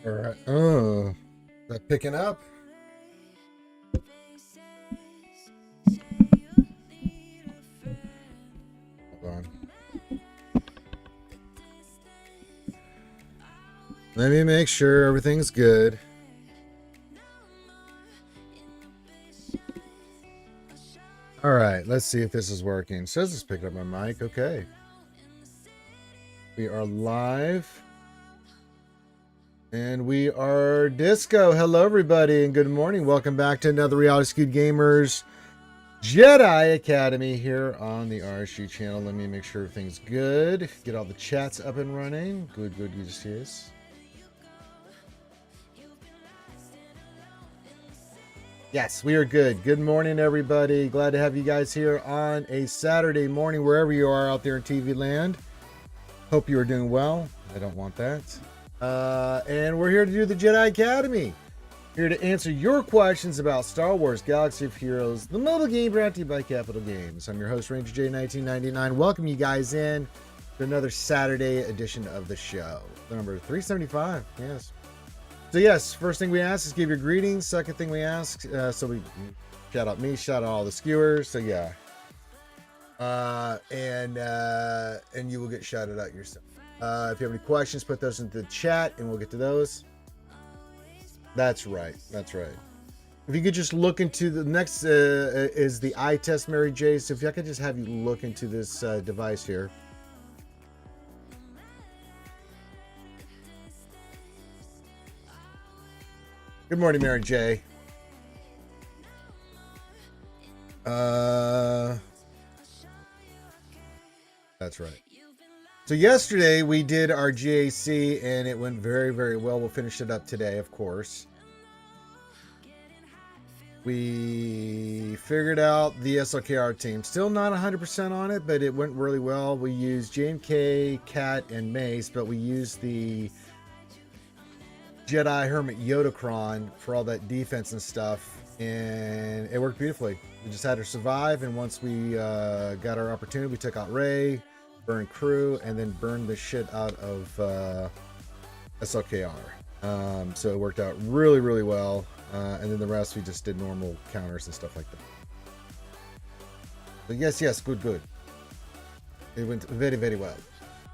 All right. Oh, is that picking up? Hold on. Let me make sure everything's good. All right, let's see if this is working. It says it's picking up my mic. Okay. We are live. And we are disco. Hello, everybody, and good morning. Welcome back to another Reality Skewed Gamers Jedi Academy here on the RSG channel. Let me make sure everything's good. Get all the chats up and running. Good, yes. Yes, we are good. Good morning, everybody. Glad to have you guys here on a Saturday morning, wherever you are out there in TV land. Hope you are doing well. I don't want that. And we're here to do the Jedi Academy. Here to answer your questions about Star Wars Galaxy of Heroes, the mobile game brought to you by Capital Games. I'm your host, Ranger J1999. Welcome you guys in to another Saturday edition of the show. Number 375, yes. So yes, first thing we ask is give your greetings. Second thing we ask, so we shout out me, shout out all the skewers. So yeah. And you will get shouted out yourself. If you have any questions, put those into the chat and we'll get to those. That's right. If you could just look into the next is the eye test, Mary J. So if I could just have you look into this device here. Good morning, Mary J. That's right. So yesterday we did our GAC and it went very, very well. We'll finish it up today, of course. We figured out the SLKR team. Still not 100% on it, but it went really well. We used JMK, Cat, and Mace, but we used the Jedi Hermit Yodacron for all that defense and stuff, and it worked beautifully. We just had her survive, and once we got our opportunity, we took out Rey, burned crew, and then burned the shit out of SLKR. So it worked out really, really well. And then the rest we just did normal counters and stuff like that. But yes, good. It went very, very well.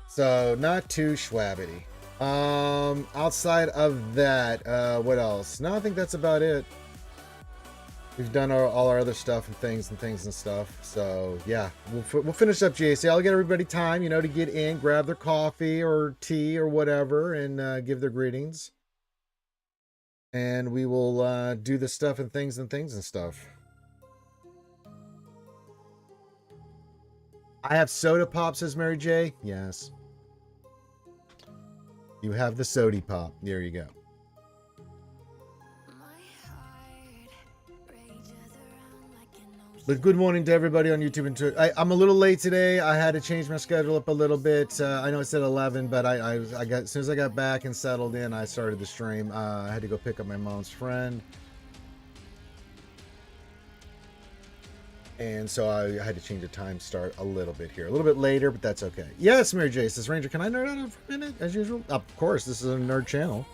So not too schwabbity. Outside of that, what else? No, I think that's about it. We've done all our other stuff and things and stuff. So yeah, we'll finish up GAC. I'll get everybody time, to get in, grab their coffee or tea or whatever, and give their greetings. And we will do the stuff and things and stuff. I have soda pop, says Mary J. Yes. You have the sody pop. There you go. But good morning to everybody on YouTube and Twitter. I'm a little late today. I had to change my schedule up a little bit. I know it said 11, but I got as soon as I got back and settled in, I started the stream. I had to go pick up my mom's friend, and so I had to change the time start a little bit here, a little bit later, but that's okay. Yes, Mary J says, Ranger, can I nerd out for a minute as usual? Of course, this is a nerd channel,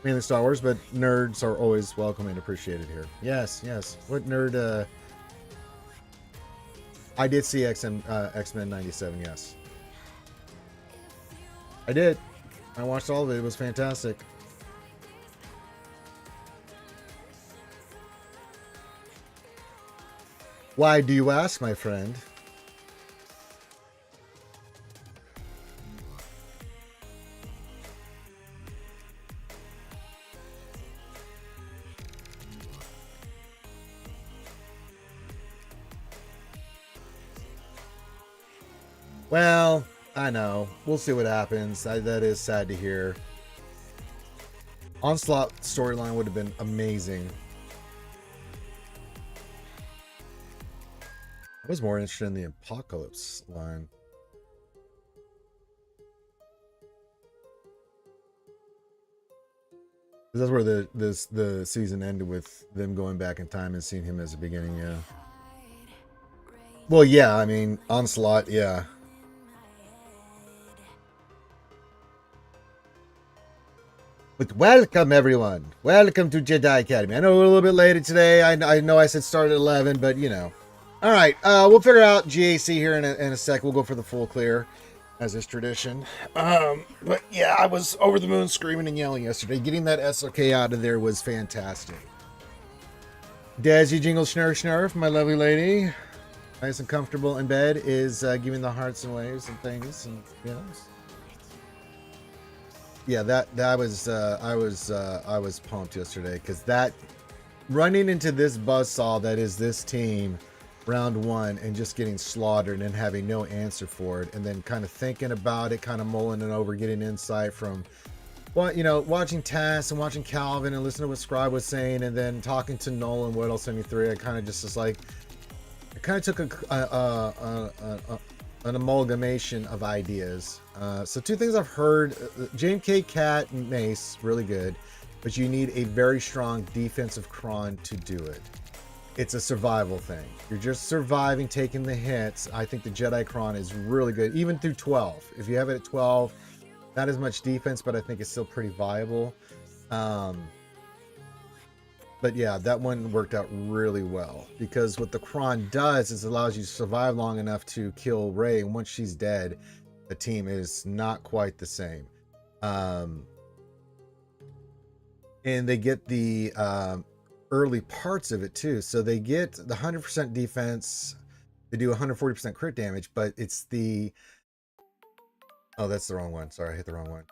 mainly Star Wars, but nerds are always welcome and appreciated here. Yes. What nerd? I did see X-Men 97, yes. I did. I watched all of it. It was fantastic. Why do you ask, my friend? Well, I know. We'll see what happens. That is sad to hear. Onslaught storyline would have been amazing. I was more interested in the Apocalypse line. That's where the season ended, with them going back in time and seeing him as a beginning, yeah. Well, yeah, I mean, Onslaught, yeah. But welcome, everyone. Welcome to Jedi Academy. I know we're a little bit later today. I know I said start at 11, but you know. All right, we'll figure out GAC here in a sec. We'll go for the full clear, as is tradition. But yeah, I was over the moon screaming and yelling yesterday. Getting that SOK out of there was fantastic. Dazzy Jingle Schnurf Schnurf, my lovely lady. Nice and comfortable in bed is giving the hearts and waves and things, and you know. Yeah, that was I was pumped yesterday because that running into this buzzsaw that is this team round one and just getting slaughtered and having no answer for it, and then kind of thinking about it, kind of mulling it over, getting insight from watching Tess and watching Calvin and listening to what Scribe was saying, and then talking to Nolan Whittle 73. I kind of just was like, I kind of took an amalgamation of ideas. So two things I've heard: JMK, Cat, and Mace, really good, but you need a very strong defensive cron to do it. It's a survival thing. You're just surviving, taking the hits. I think the Jedi cron is really good, even through 12. If you have it at 12, not as much defense, but I think it's still pretty viable. But yeah, that one worked out really well because what the cron does is it allows you to survive long enough to kill Rey, and once she's dead, the team is not quite the same. And they get the early parts of it too. So they get the 100% defense. They do 140% crit damage, but it's the... Oh, that's the wrong one. Sorry, I hit the wrong one.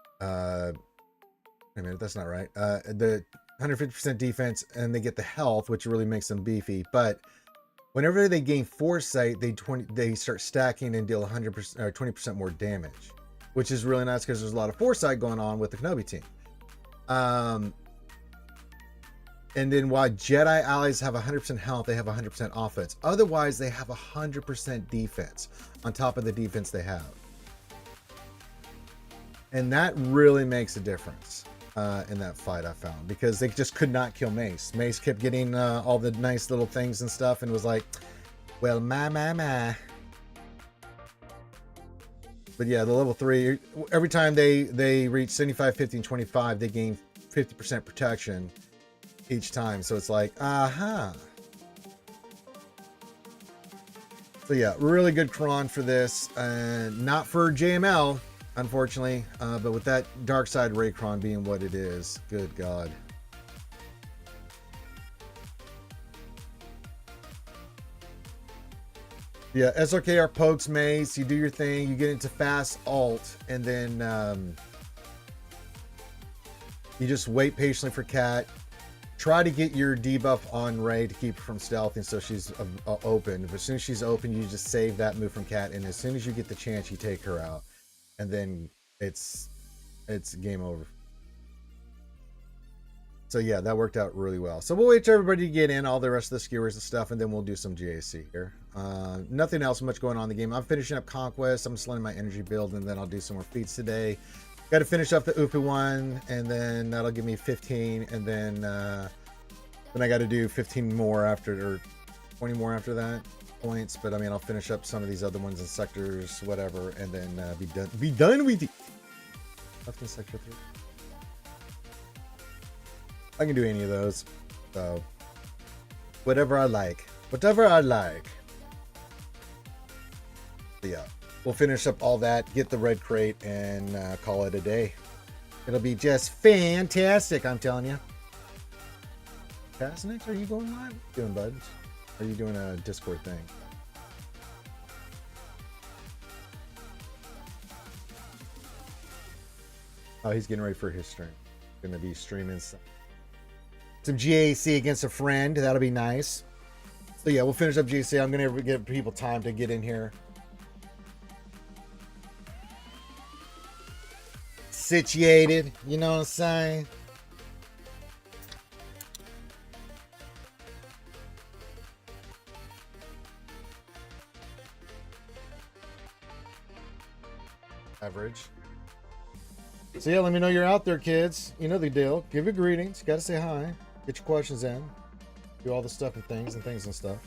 Wait a minute, that's not right. The 150% defense, and they get the health, which really makes them beefy. But whenever they gain foresight, they start stacking and deal 100% or 20% more damage, which is really nice because there's a lot of foresight going on with the Kenobi team. And then while Jedi allies have 100% health, they have 100% offense. Otherwise, they have 100% defense on top of the defense they have. And that really makes a difference in that fight, I found, because they just could not kill Mace. Mace kept getting all the nice little things and stuff and was like, well, my. But yeah, the level 3, every time they reach 75, 50, and 25, they gain 50% protection each time. So it's like, aha. So yeah, really good cron for this. Not for JML, unfortunately, but with that dark side Raycron being what it is, good God. Yeah, SRKR pokes Mace, you do your thing, you get into fast alt, and then you just wait patiently for Cat. Try to get your debuff on Rey to keep her from stealthing so she's open. But as soon as she's open, you just save that move from Cat, and as soon as you get the chance, you take her out. And then it's game over. So yeah, that worked out really well. So we'll wait for everybody to get in, all the rest of the skewers and stuff, and then we'll do some GAC here. Nothing else much going on in the game. I'm finishing up Conquest. I'm just letting my energy build, and then I'll do some more feats today. Got to finish up the Upu one, and then that'll give me 15, and then I got to do 15 more after, or 20 more after that points. But I mean, I'll finish up some of these other ones in sectors, whatever, and then be done with it. Left in sector 3. I can do any of those, so whatever I like. So yeah, we'll finish up all that, get the red crate, and call it a day. It'll be just fantastic, I'm telling you. Casnix, are you going live? What are you doing, buds? Or are you doing a Discord thing? Oh, he's getting ready for his stream. Gonna be streaming some GAC against a friend. That'll be nice. So yeah, we'll finish up GAC. I'm gonna give people time to get in here. Situated, you know what I'm saying? Average. So yeah, let me know you're out there, kids. You know the deal. Give your greetings. Gotta say hi. Get your questions in. Do all the stuff and things and stuff.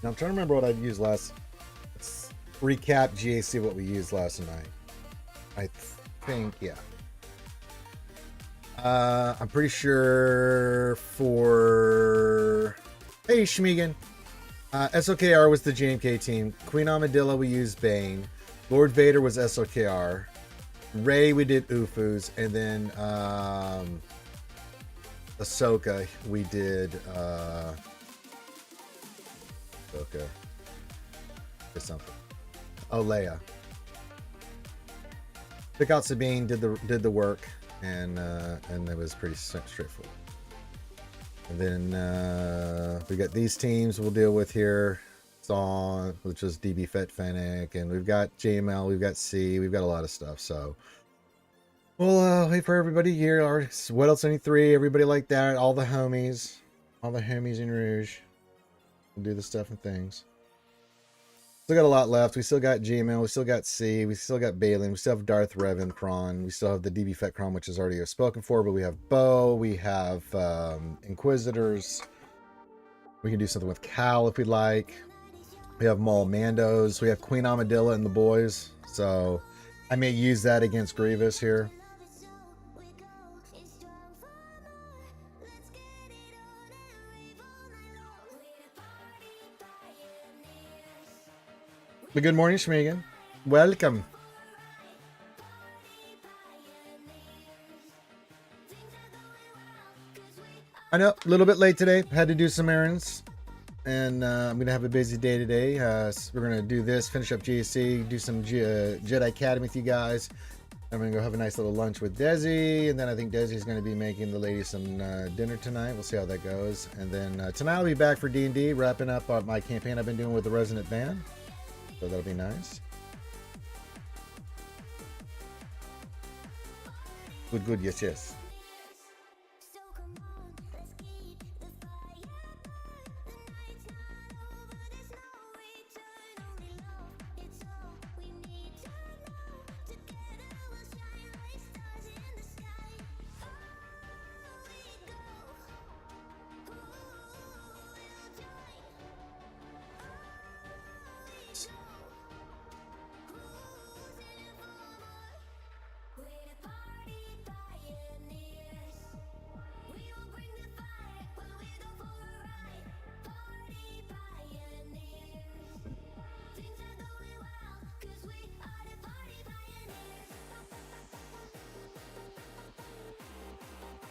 Now I'm trying to remember what I'd used last. Let's recap GAC what we used last night. I think, yeah. I'm pretty sure for... Hey, Schmegan. SOKR was the JMK team. Queen Amidala, we used Bane. Lord Vader was SOKR. Rey, we did Ufus. And then Ahsoka, we did... Ahsoka. Or something. Oh, Leia. Took out Sabine, did the work, and it was pretty straightforward. And then we got these teams we'll deal with here. Saw, which was DB Fennec, and we've got JML, we've got C, we've got a lot of stuff. So we'll wait for everybody here. Our What Else 73, everybody like that, all the homies in Rouge. We'll do the stuff and things. Still got a lot left. We still got JML, we still got C, we still got Balin, we still have Darth Revan Kron, we still have the DB Fett Kron, which is already spoken for, but we have Bo, we have Inquisitors. We can do something with Cal if we'd like. We have Maul Mandos, we have Queen Amidala and the boys, so I may use that against Grievous here. But good morning, Schmegan. Welcome. I know, a little bit late today. Had to do some errands. And I'm going to have a busy day today. So we're going to do this, finish up GAC, do some Jedi Academy with you guys. I'm going to go have a nice little lunch with Desi. And then I think Desi's going to be making the ladies some dinner tonight. We'll see how that goes. And then tonight I'll be back for D&D, wrapping up my campaign I've been doing with the Resonant Band. So that'll be nice. Good, yes.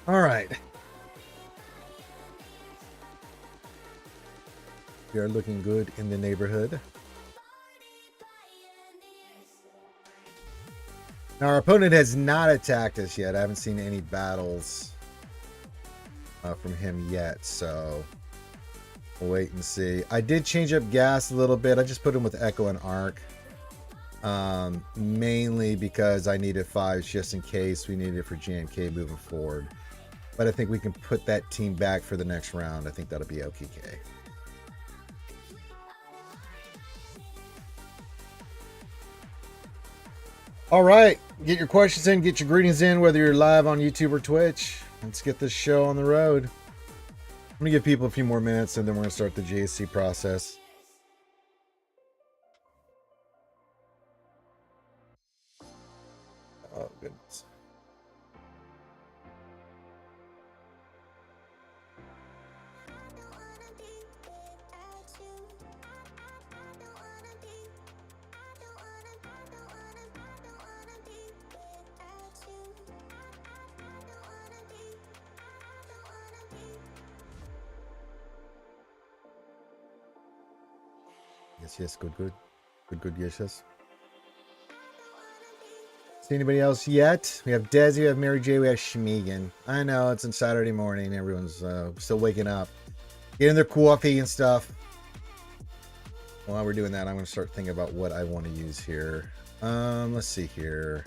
All right. We are looking good in the neighborhood. Now, our opponent has not attacked us yet. I haven't seen any battles from him yet, so we'll wait and see. I did change up gas a little bit. I just put him with Echo and Arc. Mainly because I needed 5s just in case we needed it for GMK moving forward. But I think we can put that team back for the next round. I think that'll be OKK. All right, get your questions in, get your greetings in, whether you're live on YouTube or Twitch. Let's get this show on the road. I'm gonna give people a few more minutes and then we're gonna start the GAC process. Oh, goodness. Yes, good, yes. See anybody else yet? We have Desi, we have Mary J, we have Schmegan. I know, it's on Saturday morning. Everyone's still waking up. Getting their coffee and stuff. While we're doing that, I'm going to start thinking about what I want to use here. Let's see here.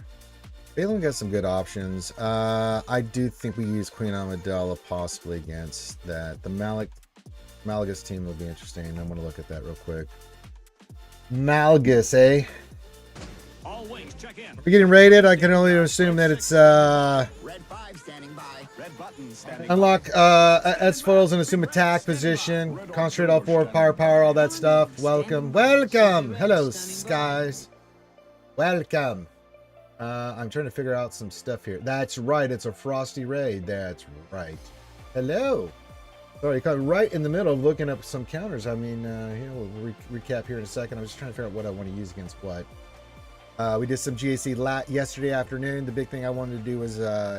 Balin got some good options. I do think we use Queen Amidala possibly against that. The Malgus team will be interesting. I'm going to look at that real quick. Malgus, eh? All wings, check in. We're getting rated. I can only assume that it's Red 5 standing by. Red button standing. unlock S foils and assume attack position. Concentrate all forward power, all that stuff. Welcome. Hello, skies. Welcome. I'm trying to figure out some stuff here. That's right. It's a frosty raid. That's right. Hello. Sorry, caught right in the middle of looking up some counters. I mean, here we'll recap here in a second. I was just trying to figure out what I want to use against what. We did some GAC yesterday afternoon. The big thing I wanted to do was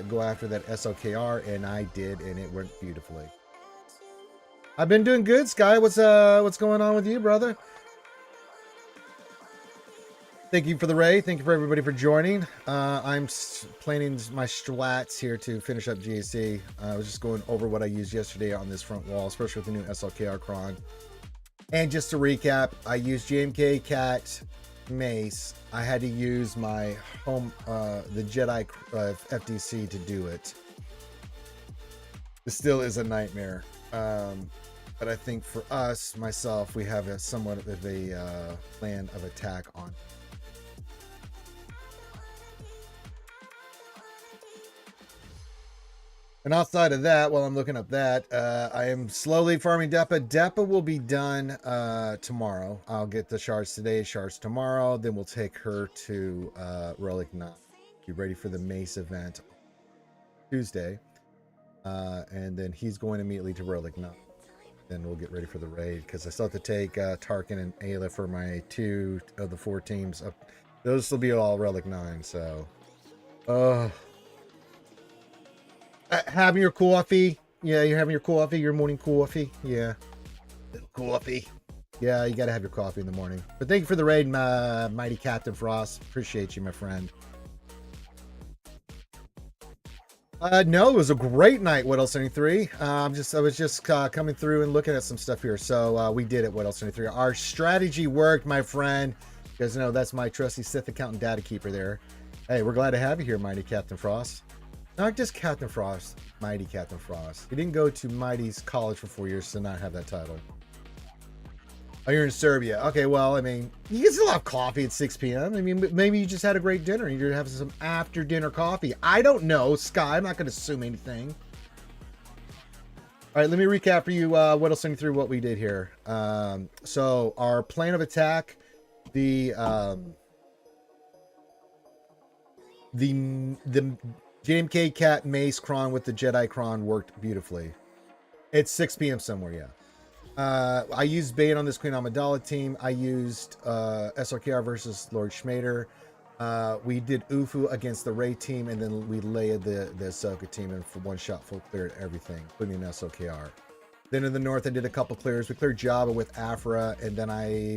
go after that SLKR, and I did, and it went beautifully. I've been doing good, Sky. What's going on with you, brother? Thank you for the raid. Thank you for everybody for joining. I'm planning my strats here to finish up GAC. I was just going over what I used yesterday on this front wall, especially with the new SLKR Cron. And just to recap, I used JMK, Cat, Mace. I had to use my home, the Jedi FDC to do it. This still is a nightmare. But I think for us, myself, we have a somewhat of a plan of attack on. And outside of that, while I'm looking up that, I am slowly farming Depa. Depa will be done tomorrow. I'll get the shards today, shards tomorrow. Then we'll take her to Relic 9. Be ready for the Mace event Tuesday. And then he's going immediately to Relic 9. Then we'll get ready for the raid. Because I still have to take Tarkin and Ayla for my 2 of the 4 teams. Those will be all Relic 9, so... having your coffee. Yeah, you're having your coffee, your morning coffee. Yeah. Little coffee. Yeah, you gotta have your coffee in the morning. But thank you for the raid, Mighty Captain Frost. Appreciate you, my friend. No, it was a great night, What Else 73. I was just coming through and looking at some stuff here. So we did it, What Else 73. Our strategy worked, my friend. You guys know that's my trusty Sith account and data keeper there. Hey, we're glad to have you here, Mighty Captain Frost. Not just Captain Frost, Mighty Captain Frost. He didn't go to Mighty's college for 4 years to not have that title. Oh, you're in Serbia. Okay, well, I mean, you can still have coffee at 6 p.m. I mean, maybe you just had a great dinner and you're having some after-dinner coffee. I don't know, Sky. I'm not going to assume anything. All right, let me recap for you what else I through what we did here. So our plan of attack, the JMK Cat Mace Cron with the Jedi Cron worked beautifully. It's 6 p.m. somewhere, yeah. I used Bane on this Queen Amidala team. I used SRKR versus Lord Schmader. We did Ufu against the Rey team, and then we layered the Ahsoka team, and for one shot full cleared everything, including SOKR. Then in the north, I did a couple clears. We cleared Jabba with Afra, and then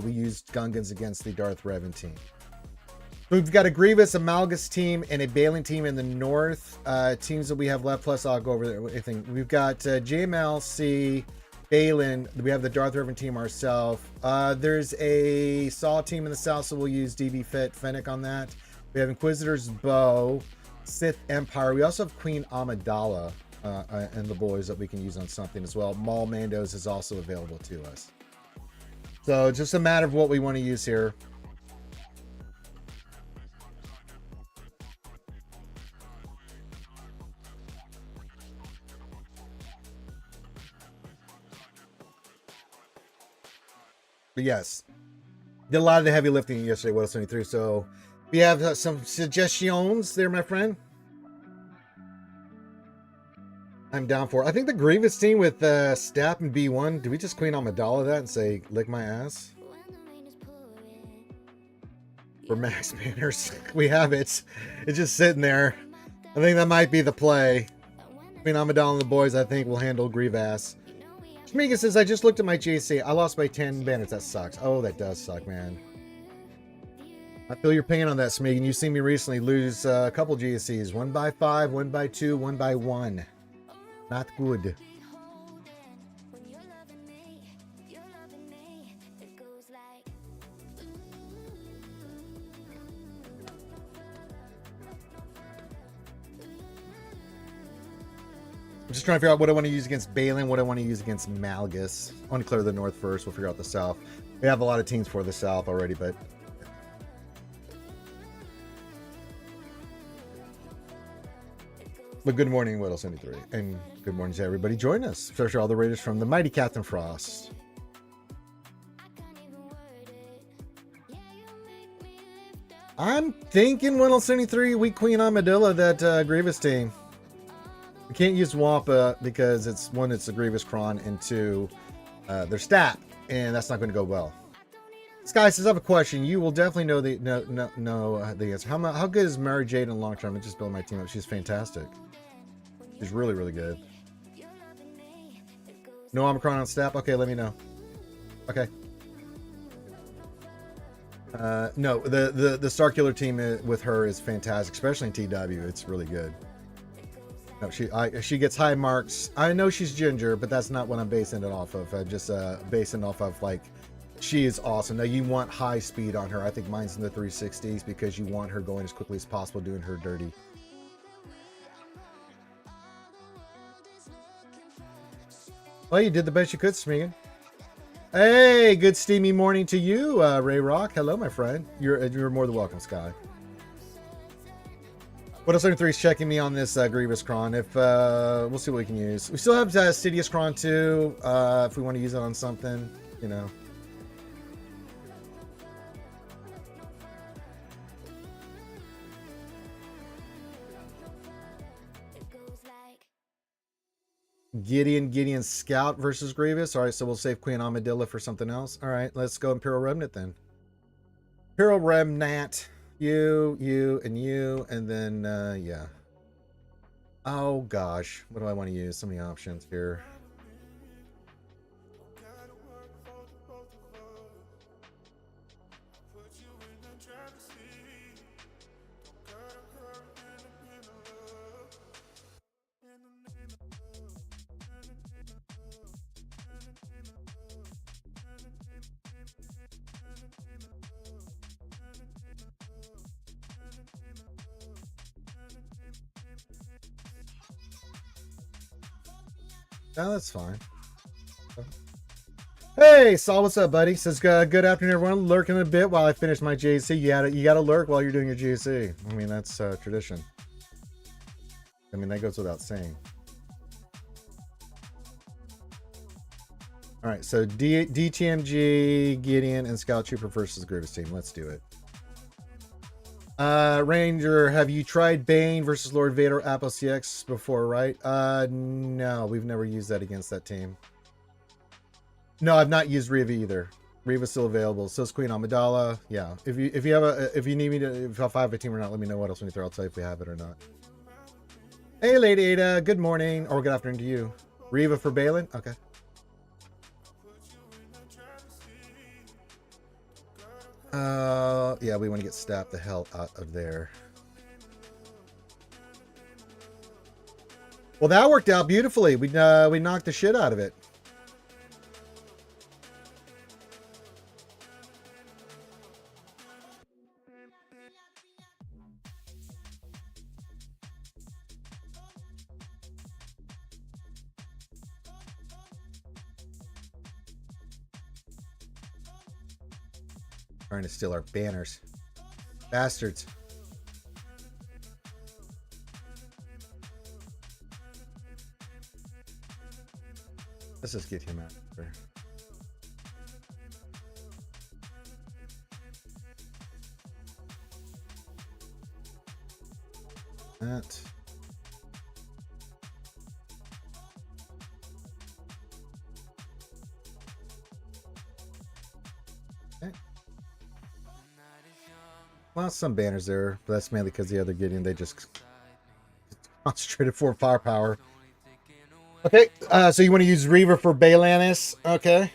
we used Gungans against the Darth Revan team. We've got a Grievous, a Malgus team, and a Balin team in the north. Teams that we have left, plus I'll go over everything. We've got JMLC, Balin. We have the Darth Revan team ourselves. There's a Saw team in the south, so we'll use DB Fennec on that. We have Inquisitor's Bow, Sith Empire. We also have Queen Amidala and the boys that we can use on something as well. Maul Mandos is also available to us. So just a matter of what we want to use here. But yes, did a lot of the heavy lifting yesterday, What Else 73. So we have some suggestions there, my friend. I'm down for it. I think the Grievous team with Stap and B1. Do we just Queen Amidala that and say, lick my ass? For Max Banners. We have it. It's just sitting there. I think that might be the play. Queen Amidala and the boys, I think, will handle Grievous. Shmiga says, I just looked at my GAC. I lost by 10 banners. That sucks. Oh, that does suck, man. I feel your pain on that, Smeagol. You've seen me recently lose a couple GACs. 1 by 5, 1 by 2, 1 by 1. Not good. I'm just trying to figure out what I want to use against Balin, what I want to use against Malgus. I want to clear the north first. We'll figure out the south. We have a lot of teams for the south already, but But good morning, Whittle 73. And good morning to everybody joining us, especially all the Raiders from the mighty Captain Frost. I'm thinking Whittle 73, we Queen Armadillo, that Grievous team. We can't use Wampa because it's one, it's a Grievous Cron, and two, their stat, and that's not going to go well. Sky says, I have a question. You will definitely know the the answer. How good is Mary Jade in the long term? I just built my team up. She's fantastic. She's really, really good. No Omicron on staff? Okay, let me know. Okay. No, the Starkiller team with her is fantastic, especially in TW. It's really good. No, she gets high marks. I know she's ginger, but that's not what I'm basing it off of. I'm just basing off of, like, she is awesome. Now, you want high speed on her. I think mine's in the 360s because you want her going as quickly as possible, doing her dirty. Well, you did the best you could, Smeagol. Hey, good steamy morning to you, Ray Rock. Hello, my friend. You're more than welcome, Sky. What else? 73 is checking me on this Grievous Cron. If we'll see what we can use. We still have Sidious Cron too. If we want to use it on something, you know. Gideon Scout versus Grievous. All right, so we'll save Queen Armadillo for something else. All right, let's go Imperial Remnant then. Imperial Remnant, you, and then yeah. Oh gosh, what do I want to use? So many options here. No, that's fine. Hey, Saul, what's up, buddy? Says good afternoon, everyone. Lurking a bit while I finish my GAC. You gotta lurk while you're doing your GAC. I mean, that's tradition. I mean, that goes without saying. All right, so DTMG, Gideon, and Scout Trooper versus Grievous team. Let's do it. Ranger, have you tried Bane versus Lord Vader Apple CX before, right? No, we've never used that against that team. No, I've not used Riva either. Riva's still available. So is Queen Amidala. Yeah. If you need me to, if I have a team or not, let me know what else we need to throw. I'll tell you if we have it or not. Hey, Lady Ada. Good morning or good afternoon to you. Riva for Balin. Okay. Yeah, we want to get stabbed the hell out of there. Well, that worked out beautifully. We knocked the shit out of it. Trying to steal our banners. Bastards. Let's just get him out of there. That. Well, some banners there, but that's mainly because the other Gideon, they just concentrated for firepower. Okay, so you want to use Reaver for Balanis? Okay.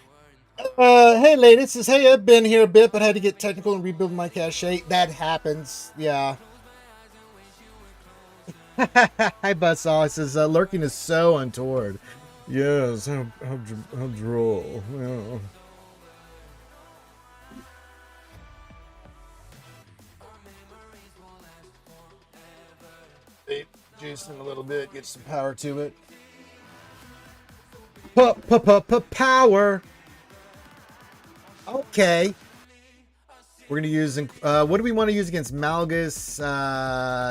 Hey, ladies, says, hey, I've been here a bit, but had to get technical and rebuild my cache. That happens, yeah. Hi, Buzzsaw. It says, lurking is so untoward. Yes, how droll. Yeah. Juice in a little bit, get some power to it. Power. Okay. We're going to use, what do we want to use against Malgus,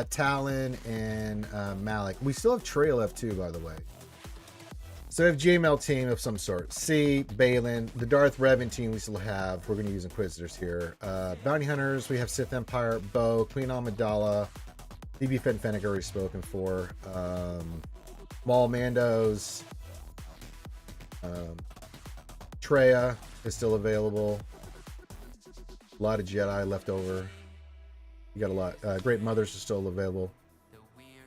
Talon, and Malik? We still have Trey left too, by the way. So we have JML team of some sort. C, Balin, the Darth Revan team we still have. We're going to use Inquisitors here. Bounty Hunters, we have Sith Empire, Bo, Queen Amidala, BB Fennec already spoken for. Maul Mandos. Treya is still available. A lot of Jedi left over. You got a lot. Great Mothers are still available.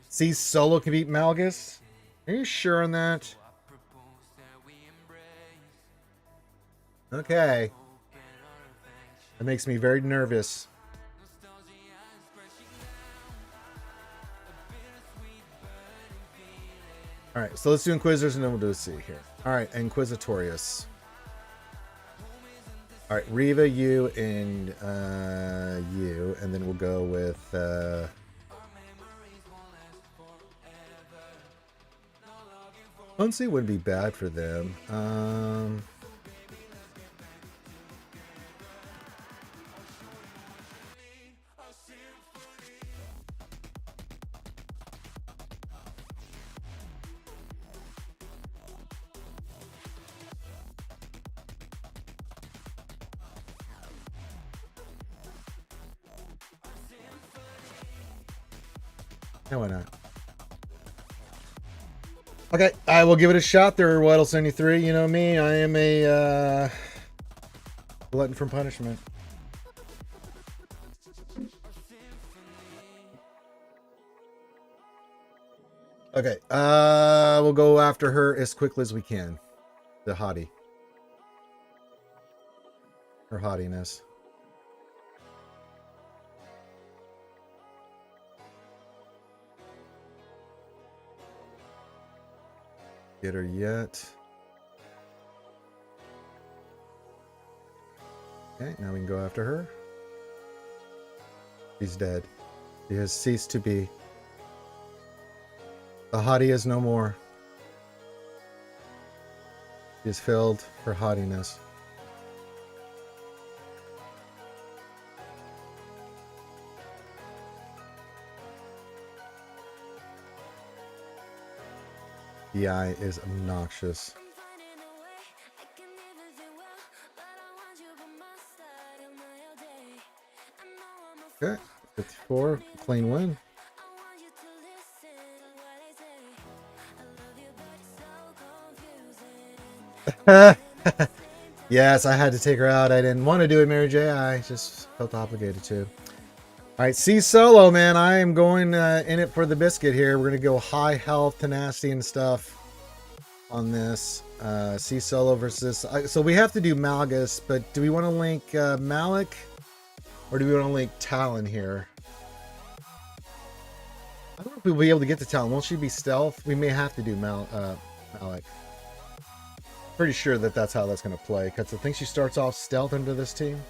C Solo can beat Malgus. Are you sure on that? Okay. That makes me very nervous. All right, so let's do Inquisitors and then we'll do a C here. All right, Inquisitorius. All right, Reva, you, and you, and then we'll go with Unsee wouldn't be bad for them. No, why not? Okay, I will give it a shot there, Waddle 73. You know me, I am a glutton for punishment. Okay, we'll go after her as quickly as we can. The hottie. Her hottiness. Get her yet. Okay, now we can go after her. She's dead. She has ceased to be. The hottie is no more. She is filled for hottiness. The eye is obnoxious. Okay, 54, clean win. Yes, I had to take her out. I didn't want to do it, Mary J. I just felt obligated to. All right, C Solo, man. I am going in it for the biscuit here. We're going to go high health, tenacity, and stuff on this. C Solo versus... so we have to do Malgus, but do we want to link Malik? Or do we want to link Talon here? I don't know if we'll be able to get to Talon. Won't she be stealth? We may have to do Malik. Pretty sure that that's how that's going to play. Because I think she starts off stealth under this team.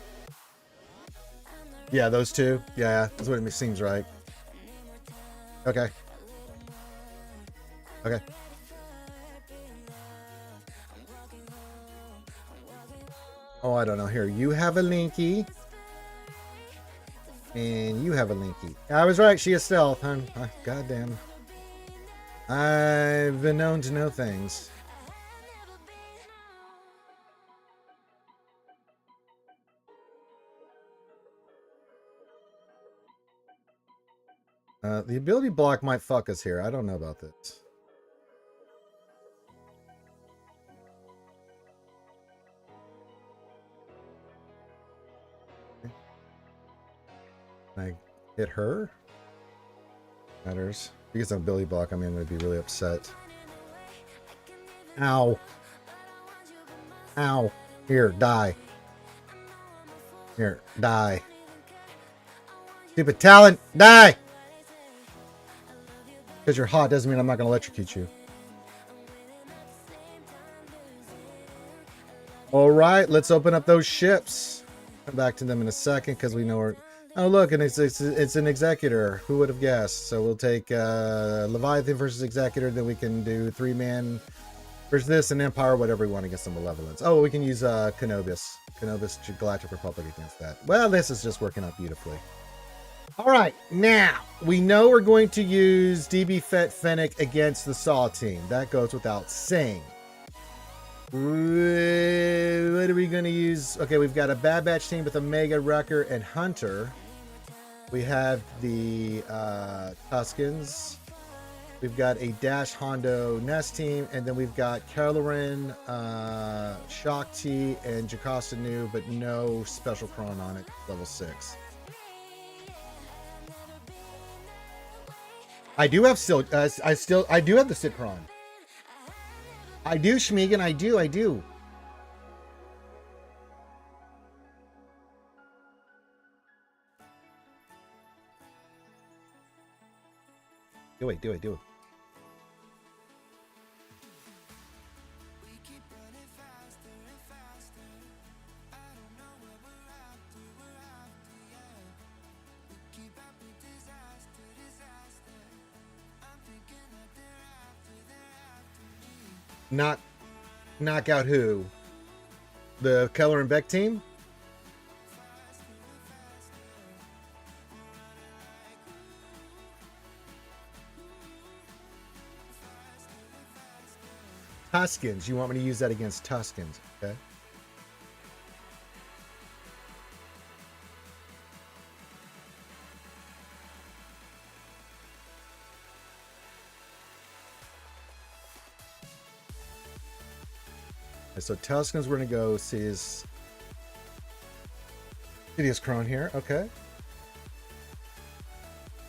Yeah, those two. Yeah, that's what it seems right. Okay. Okay. Oh, I don't know. Here, you have a Linky. And you have a Linky. I was right. She is stealth, huh? Goddamn. I've been known to know things. The ability block might fuck us here. I don't know about this. Can I hit her? Matters. If he gets an ability block, I'm going to be really upset. Ow. Ow. Here, die. Here, die. Stupid talent, die! Because you're hot doesn't mean I'm not going to electrocute you. All right, let's open up those ships. Come back to them in a second because we know we're... Oh, look, and it's an Executor. Who would have guessed? So we'll take Leviathan versus Executor. Then we can do three-man There's this and Empire, whatever we want against the Malevolence. Oh, we can use Kenobis. Kenobis Galactic Republic against that. Well, this is just working out beautifully. All right, now we know we're going to use DB Fennec against the Saw team. That goes without saying. What are we going to use? Okay, we've got a Bad Batch team with Omega, Wrecker, and Hunter. We have the Tuskens. We've got a Dash Hondo Nest team, and then we've got Kelleran, Shakti, and Jocasta Nu, but no special Chron on it, level 6. I do have still, I do have the Sit Chron. I do, Schmegan, I do. Do it. Knock out who? The Keller and Beck team? Tuskens. You want me to use that against Tuskens, okay? So Tuskens, we're going to go see his Sidious Chron here. Okay.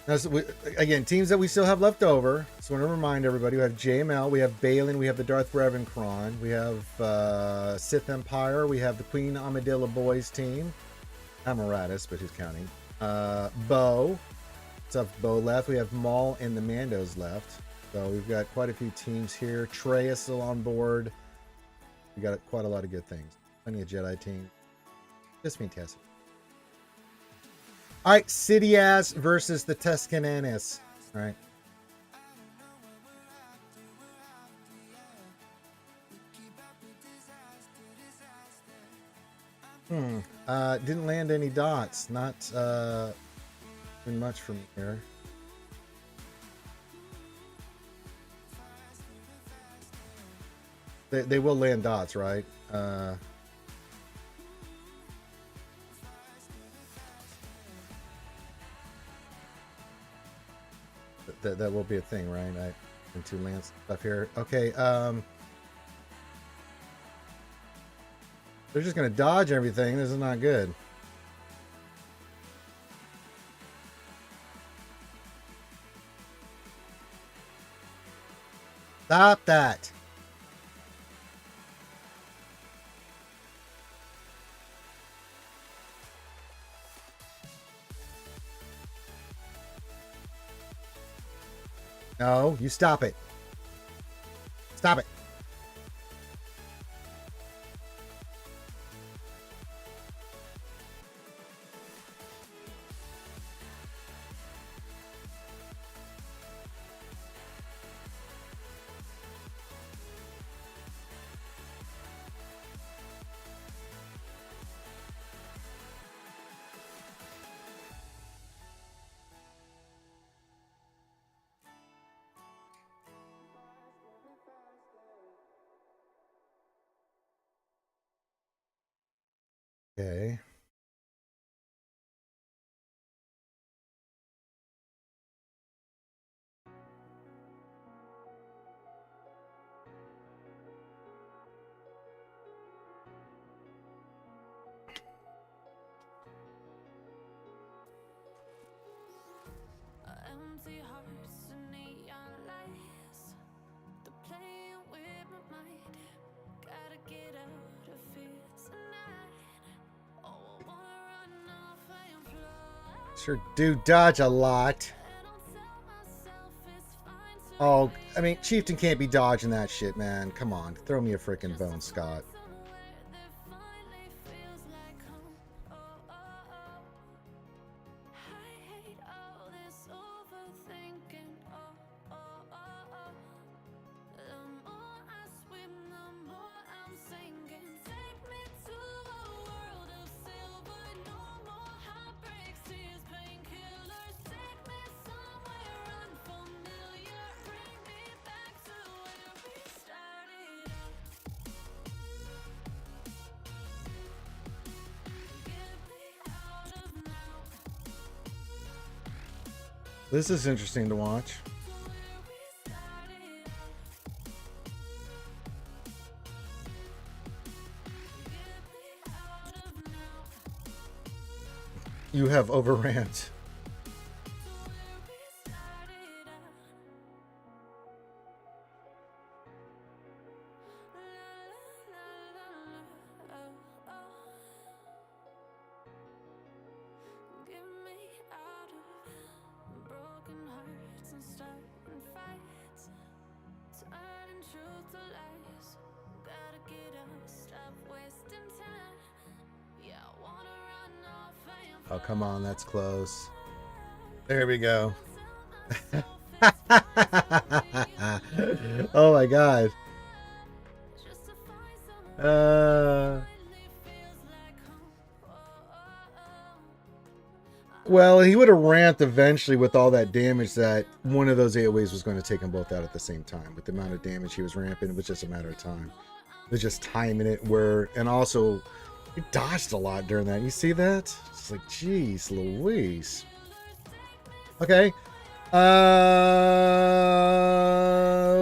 Now, so again, teams that we still have left over. So I want to remind everybody, we have JML, we have Balin, we have the Darth Revan Chron, we have Sith Empire, we have the Queen Amidala Boys team. Amaratus, but who's counting? Bo. So Bo left. We have Maul and the Mandos left. So we've got quite a few teams here. Trey is still on board. We got quite a lot of good things. Plenty of Jedi team. Just fantastic. All right, Sidious versus the Tuscananis. All right. Didn't land any dots. Not too much from here. They will land dots, right? That will be a thing, right? And 2 land stuff here. Okay. They're just gonna dodge everything. This is not good. Stop that. No, you stop it. Stop it. Okay. Empty hearts and neon lights. They're playing with my mind. Gotta get out of here tonight. Oh, I wanna run off and fly. Sure do dodge a lot. Oh, I mean, Chieftain can't be dodging that shit, man. Come on, throw me a freaking bone, Scott. This is interesting to watch. You have overran. Get me out of broken hearts and starting fights, turning truth to lies. Gotta get up, stop wasting time. Yeah, I wanna run off and Oh, come on, that's close. There we go. Oh my god. just to find someone Uh, finally feels like home. well, he would have ramped eventually with all that damage that one of those AoEs was going to take them both out at the same time. With the amount of damage he was ramping, it was just a matter of time. It was just timing it where, and also he dodged a lot during that. You see that? It's like, geez, Louise. Okay.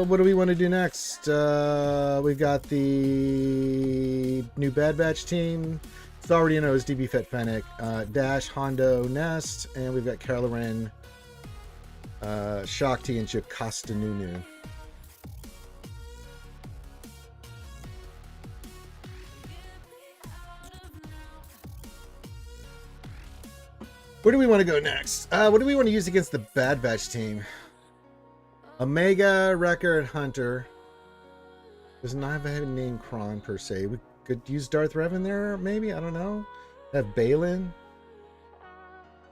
What do we want to do next? We've got the new Bad Batch team. It's already known as DB Fet Fennec, Dash, Hondo, Nest, and we've got Kylo Ren, Shakti, and Chip Costanunu. Where do we want to go next? What do we want to use against the Bad Batch team? Omega, Wrecker, and Hunter. Does not have a name Kron per se. We could use Darth Revan there, maybe? I don't know. Have Balin.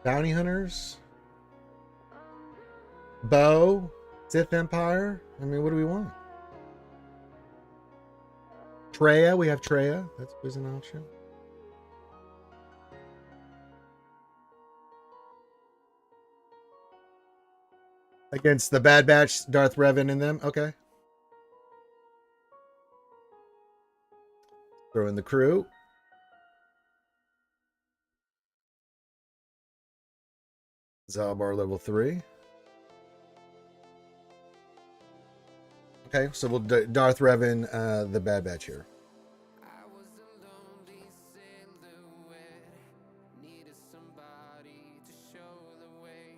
Bounty Hunters. Bo. Sith Empire. I mean, what do we want? Traya. We have Traya. That's always an option. Against the Bad Batch, Darth Revan and them. Okay. Throw in the crew. Zalbar level 3. Okay, so we'll Darth Revan, the Bad Batch here. I was a lonely silhouette, needed somebody to show the way.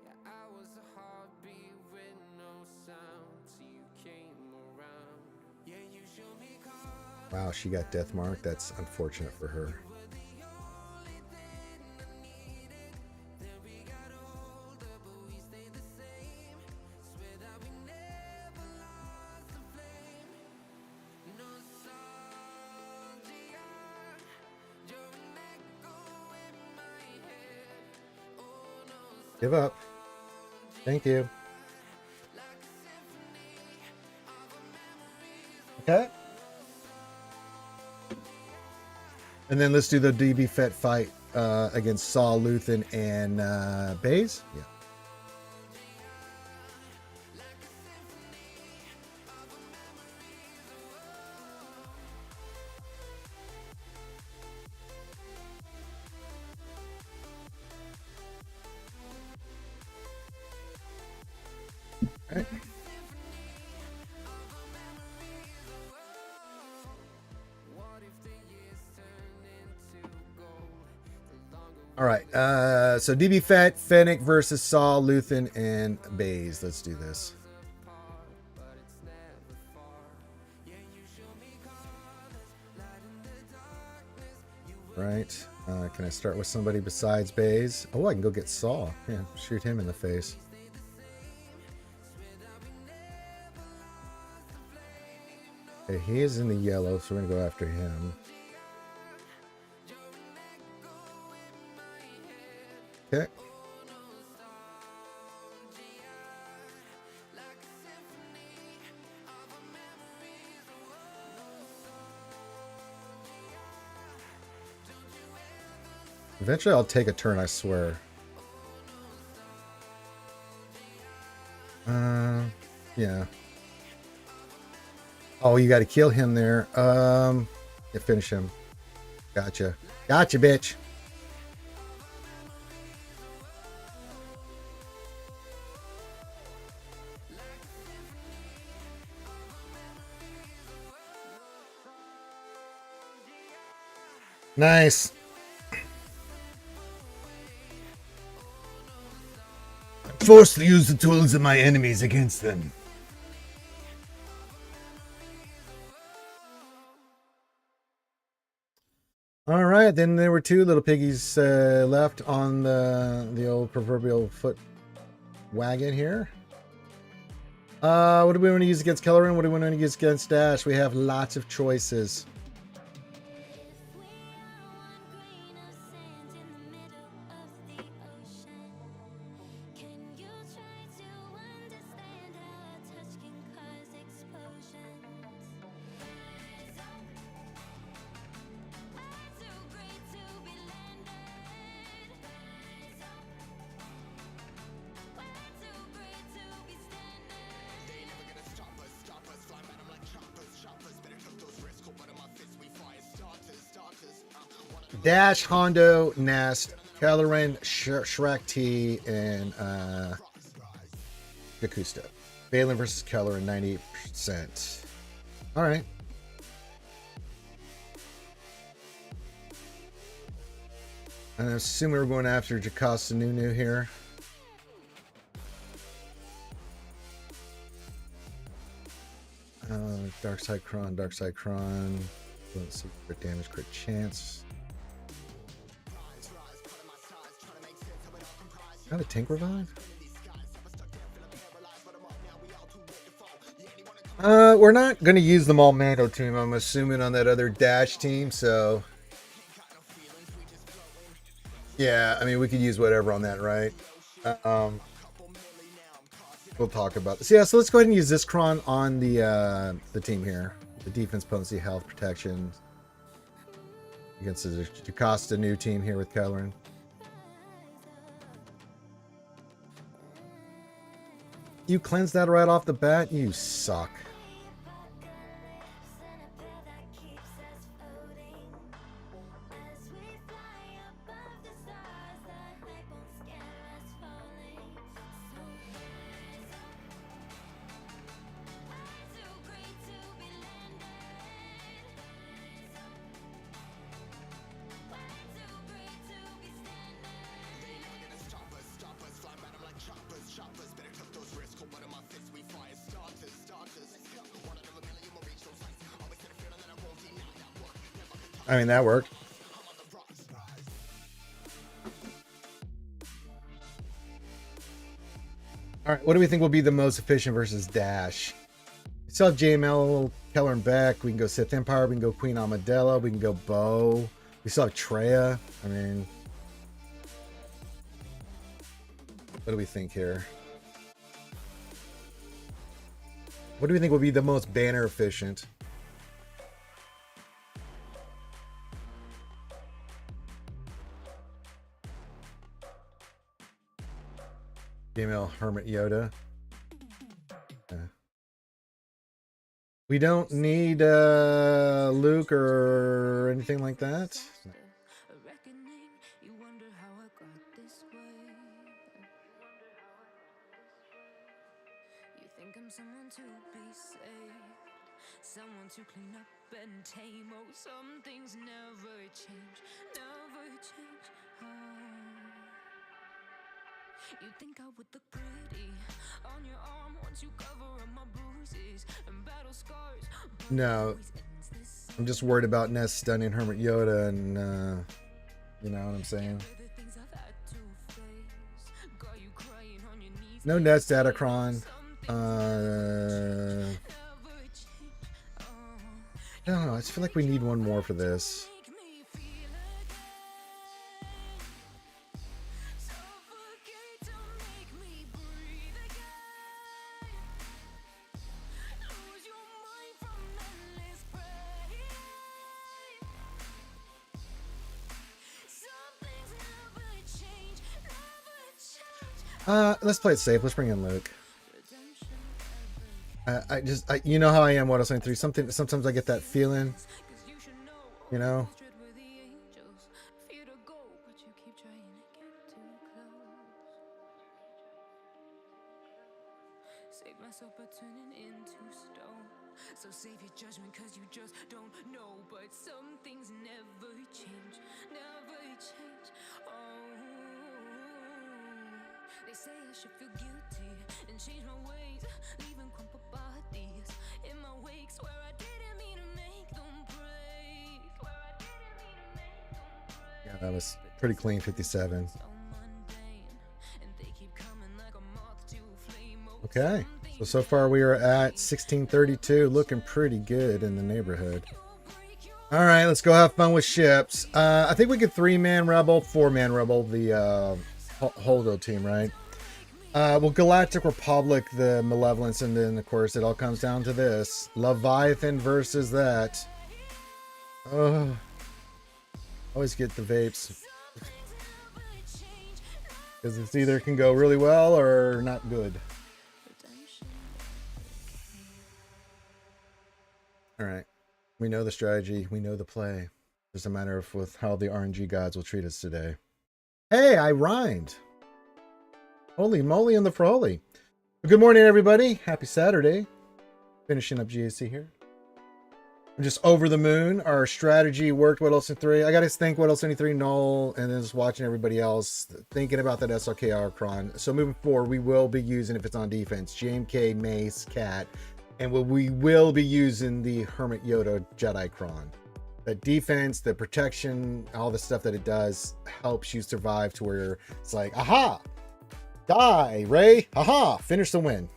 Yeah, I was a heartbeat with no sound till you came around. Yeah, you showed me color. Wow, she got death mark. That's unfortunate for her. Give up. Thank you. Okay. And then let's do the DB Fett fight against Saul, Luthen, and Baze. Yeah. All right. All right. So DB Fett, Fennec versus Saul, Luthen, and Baze. Let's do this. Right. Can I start with somebody besides Baze? Oh, I can go get Saul. Yeah, shoot him in the face. Okay, he is in the yellow, so we're gonna go after him. Okay. Eventually I'll take a turn, I swear. Yeah. Oh, you got to kill him there. Yeah, finish him. Gotcha. Gotcha, bitch. Nice. I'm forced to use the tools of my enemies against them. All right, then there were two little piggies left on the old proverbial foot wagon here. What do we want to use against Kellerin? What do we want to use against Dash? We have lots of choices. Dash, Hondo, Nest, Kellerin, Shrek T, and Yakusta. Balin versus Kellerin, 98%. All right. I assume we're going after Jocasta Nunu here. Dark Side Kron, let's see, crit damage, crit chance. Got a tank revive? We're not going to use them all Mando team, I'm assuming, on that other Dash team, so... Yeah, I mean, we could use whatever on that, right? We'll talk about this. Yeah, so let's go ahead and use this Kron on the team here. The defense, potency, health, protection. Against the Jocasta new team here with Kellerin. You cleanse that right off the bat? You suck. I mean, that worked. All right, what do we think will be the most efficient versus Dash? We still have JML, Kellerin Beck. We can go Sith Empire. We can go Queen Amidala. We can go Bo. We still have Treya. I mean, what do we think here? What do we think will be the most banner efficient? JML, Hermit Yoda. We don't need Luke or anything like that. Someone to be saved, someone to clean up and tame. Oh, some things never change, never change. Oh. You think I would look pretty on your arm once you cover up my bruises and battle scars? No, I'm just worried about Ness stunning Hermit Yoda, and you know what I'm saying. No Ness Datacron. I don't know. I just feel like we need one more for this. Let's play it safe. Let's bring in Luke. You know how I am. What I was saying, 3. Sometimes I get that feeling, you know. Save myself by turning into stone. So save your judgment, 'cause you just don't know. But some things never change. should feel guilty and change my ways, leaving crumpled bodies in my wake. Swear I didn't mean to make them break. Swear I didn't mean to make them break. Yeah, that was pretty clean 57. So mundane, and they keep coming like a moth to a flame. Oh, Okay. So far we are at 1632, looking pretty good in the neighborhood. All right, let's go have fun with ships. I think we could 3-man rebel, 4-man rebel the Holdo team, right? Well, Galactic Republic, the Malevolence, and then of course it all comes down to this: Leviathan versus that. Oh, always get the vapes because it's either can go really well or not good. All right. We know the strategy. We know the play. Just a matter of with how the RNG gods will treat us today. Hey, I rhymed. Holy moly in the frolly. Good morning, everybody. Happy Saturday. Finishing up GAC here. I'm just over the moon. Our strategy worked. What else in 3? I got to think what else in 3, Null, and then just watching everybody else thinking about that SRK Archon. So moving forward, we will be using, if it's on defense, JMK, Mace, Cat. And we will be using the Hermit Yoda Jedi Cron. The defense, the protection, all the stuff that it does helps you survive to where it's like, aha, die, Ray, aha, finish the win.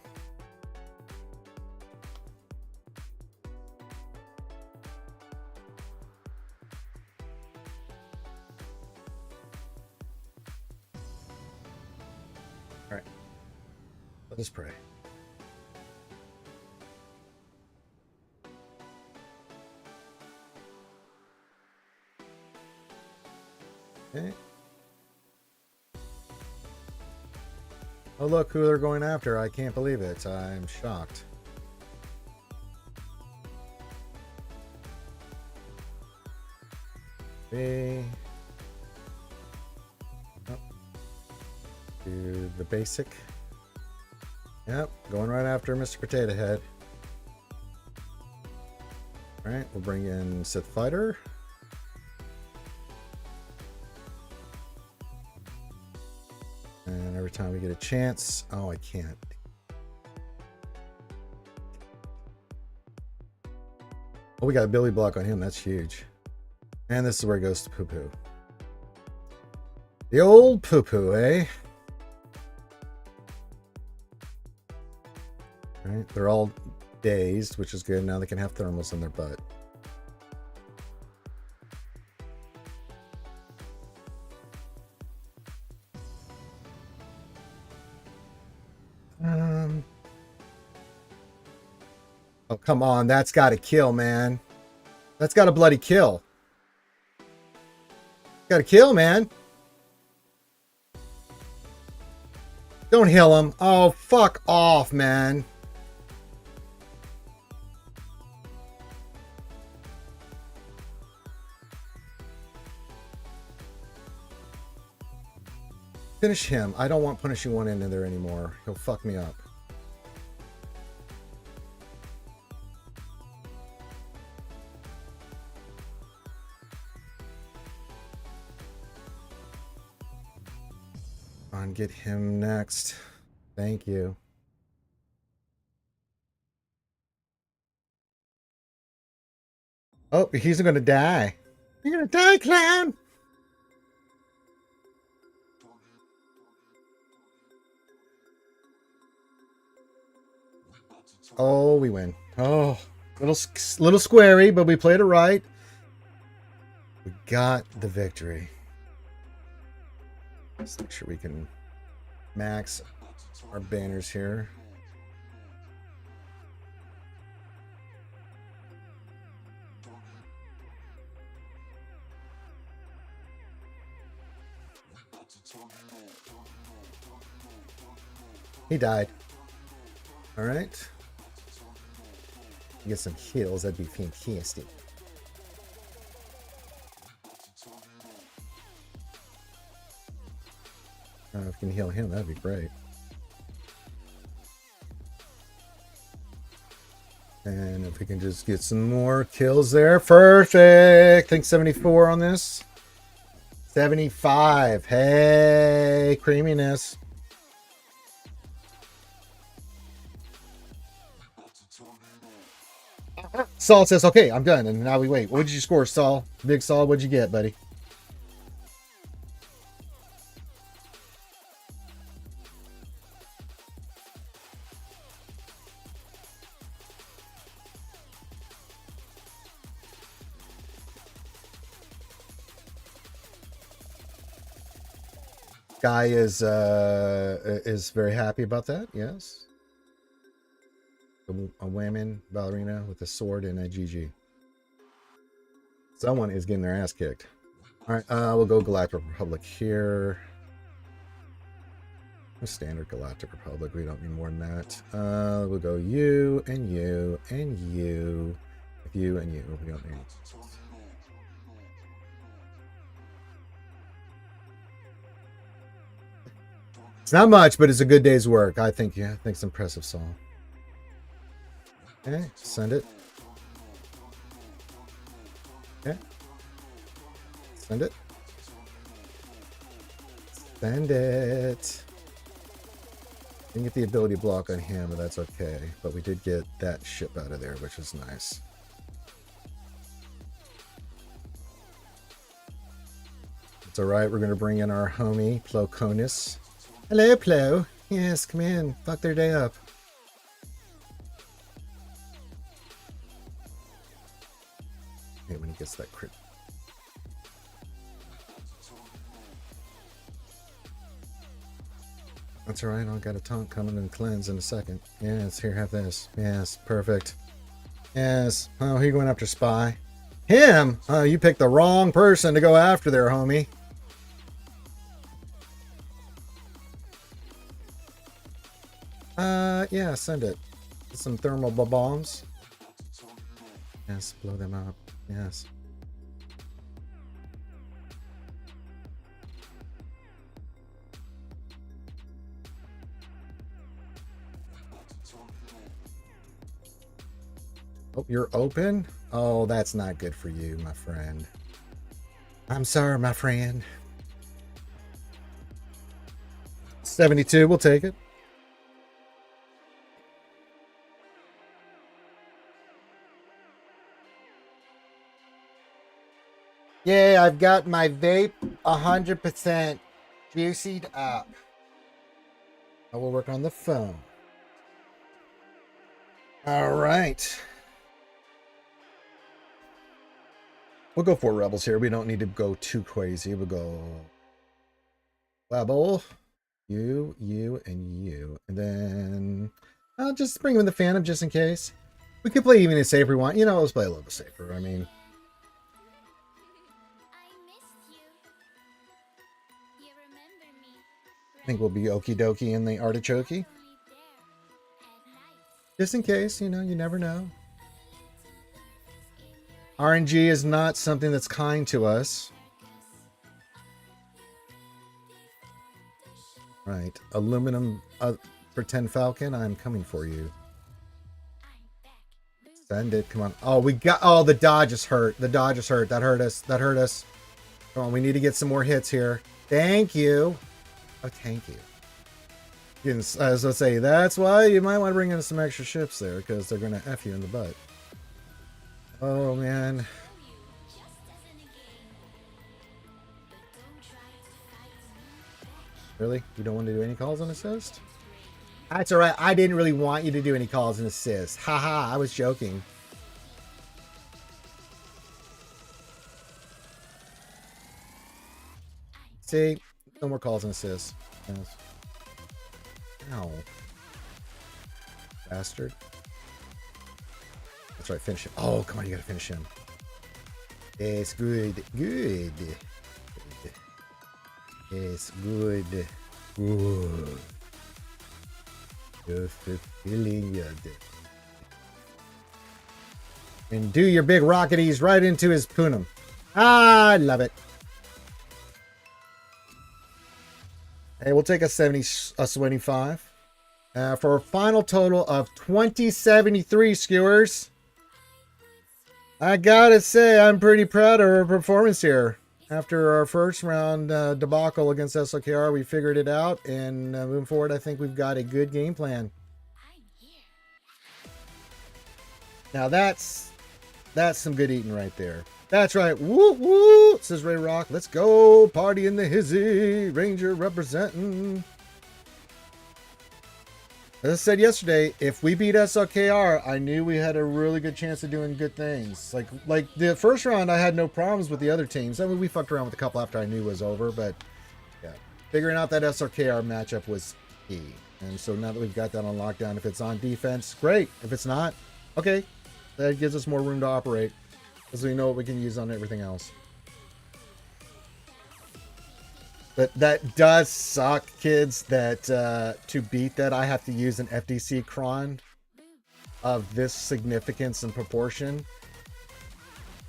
All right, let us pray. Okay. Oh, look who they're going after. I can't believe it. I'm shocked. Okay. Oh. Do the basic. Yep, going right after Mr. Potato Head. All right, we'll bring in Sith Fighter. And every time we get a chance, oh, I can't. Oh, we got a Billy block on him. That's huge. And this is where it goes to Poo Poo. The old Poo Poo, eh? All right, they're all dazed, which is good. Now they can have thermals in their butt. Oh, come on. That's got to kill, man. That's got to bloody kill. Got to kill, man. Don't heal him. Oh, fuck off, man. Finish him. I don't want punishing one in there anymore. He'll fuck me up. On, get him next. Thank you. Oh, he's gonna die. You're gonna die, clown. Oh, we win. Oh, little squarey, but we played it right. We got the victory. Let's make sure we can max our banners here. He died. All right. Get some heals. That'd be fantastic. If we can heal him, that'd be great. And if we can just get some more kills there. Perfect. I think 74 on this. 75. Hey, creaminess. Saul says, okay, I'm done. And now we wait. What did you score, Saul? Big Saul, what'd you get, buddy? Guy is very happy about that. Yes. A woman ballerina with a sword and a GG. Someone is getting their ass kicked. All right, we'll go Galactic Republic here. Standard Galactic Republic. We don't need more than that. We'll go you and you and you. You and you. We don't need. It's not much, but it's a good day's work. I think, yeah, I think it's impressive, Saul. Okay, send it. Okay. Send it. Send it. Didn't get the ability block on him, but that's okay. But we did get that ship out of there, which is nice. It's alright, we're going to bring in our homie, Ploconus. Hello, Plo. Yes, come in. Fuck their day up. Hey, when he gets that crit. That's alright, I'll got a taunt coming and cleanse in a second. Yes, here, have this. Yes, perfect. Yes. Oh, he going after Spy. Him? Oh, you picked the wrong person to go after there, homie. Yeah, send it. Some thermal bombs. Yes, blow them up. Yes. Oh, you're open? Oh, that's not good for you, my friend. I'm sorry, my friend. 72, we'll take it. Yeah, I've got my vape 100% juiced up. I will work on the phone. All right. We'll go for rebels here. We don't need to go too crazy. We'll go level. You, and you. And then I'll just bring in the Phantom just in case. We could play even safe if we want. You know, let's play a little bit safer. I mean... I think we'll be okie dokie in the artichoke. Just in case, you know, you never know. RNG is not something that's kind to us. Right. Aluminum pretend Falcon, I'm coming for you. Send it. Come on. Oh, we got... Oh, the dodge is hurt. The dodge is hurt. That hurt us. That hurt us. Come on, we need to get some more hits here. Thank you. Oh, thank you. As I say, that's why you might want to bring in some extra ships there, because they're going to F you in the butt. Oh, man. Really? You don't want to do any calls and assist? That's alright. I didn't really want you to do any calls and assist. Haha, I was joking. See? No more calls and assists. Yes. Ow. Bastard. That's right, finish him. Oh, come on, you gotta finish him. It's good. Good. It's good. Good. You're fulfilling your day. And do your big rocketies right into his punum. I love it. Hey, we'll take a 75 for a final total of 2073 skewers. I gotta say, I'm pretty proud of our performance here. After our first round debacle against SOKR, we figured it out, and moving forward, I think we've got a good game plan. Now that's some good eating right there. That's right. Woo woo, says Ray Rock. Let's go party in the hizzy. Ranger representing. As I said yesterday, if we beat SLKR, I knew we had a really good chance of doing good things. Like the first round, I had no problems with the other teams. I mean, we fucked around with a couple after I knew it was over, but yeah, figuring out that SLKR matchup was key. And so now that we've got that on lockdown, if it's on defense, great. If it's not, okay, that gives us more room to operate because we know what we can use on everything else. But that does suck, kids, that to beat that, I have to use an FDC cron of this significance and proportion.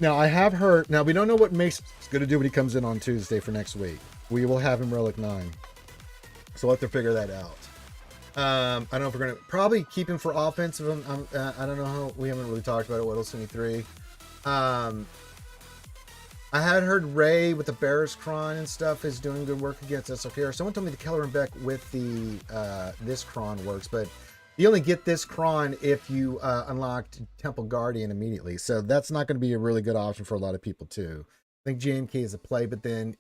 Now, I have heard... Now, we don't know what Mace is going to do when he comes in on Tuesday for next week. We will have him Relic 9. So we'll have to figure that out. I don't know if we're going to... Probably keep him for offensive. I don't know how... We haven't really talked about it. What else 23? I had heard Ray with the Bears Cron and stuff is doing good work against SLKR. Someone told me the Keller and Beck with the this Cron works, but you only get this Cron if you unlocked Temple Guardian immediately. So that's not going to be a really good option for a lot of people too. I think JMK is a play, but then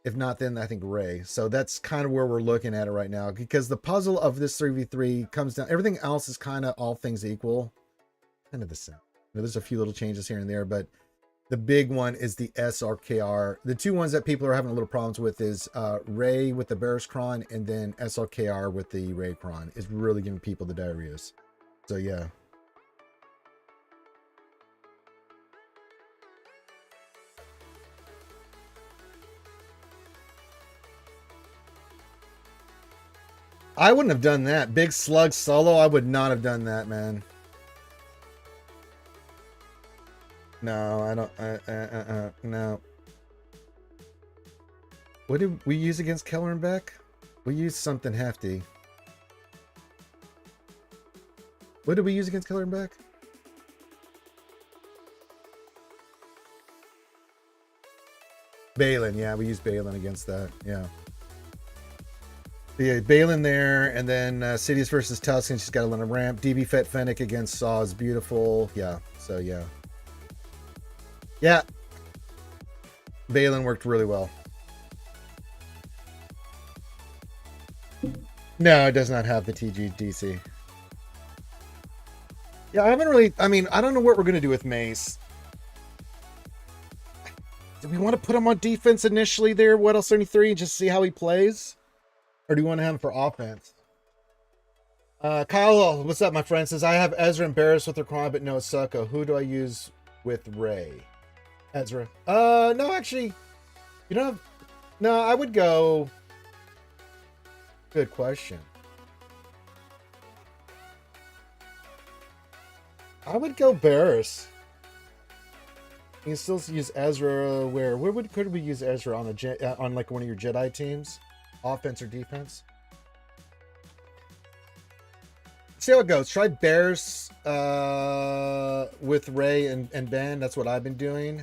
if not, then I think Ray. So that's kind of where we're looking at it right now, because the puzzle of this 3v3 comes down. Everything else is kind of all things equal, kind of the same. There's a few little changes here and there, but the big one is the SLKR. The two ones that people are having a little problems with is Ray with the Bears Cron, and then SLKR with the Ray Cron is really giving people the diarrheas. So yeah. I wouldn't have done that. Big Slug solo, I would not have done that, man. No, I don't. No. What did we use against Keller and Beck? We used something hefty. What did we use against Keller and Beck? Balin, yeah, we used Balin against that, yeah. Yeah, Balin there, and then Sidious versus Tuscan, she's got to let him ramp. DB Fet Fennec against Saw is beautiful, yeah, so yeah. Yeah, Balin worked really well. No, it does not have the TGDC. Yeah, I haven't really... I mean, I don't know what we're going to do with Mace. Do we want to put him on defense initially there, what else 33, and just see how he plays? Or do you want to have him for offense? Kyle, what's up, my friend? Says, I have Ezra and Barris with their Cron, but no Succo. Who do I use with Ray? Ezra. No, actually, you don't have... No, I would go... Good question. I would go Barris. You can still use Ezra where could we use Ezra on on like one of your Jedi teams? Offense or defense? See how it goes. Try Bears with Ray and Ben. That's what I've been doing.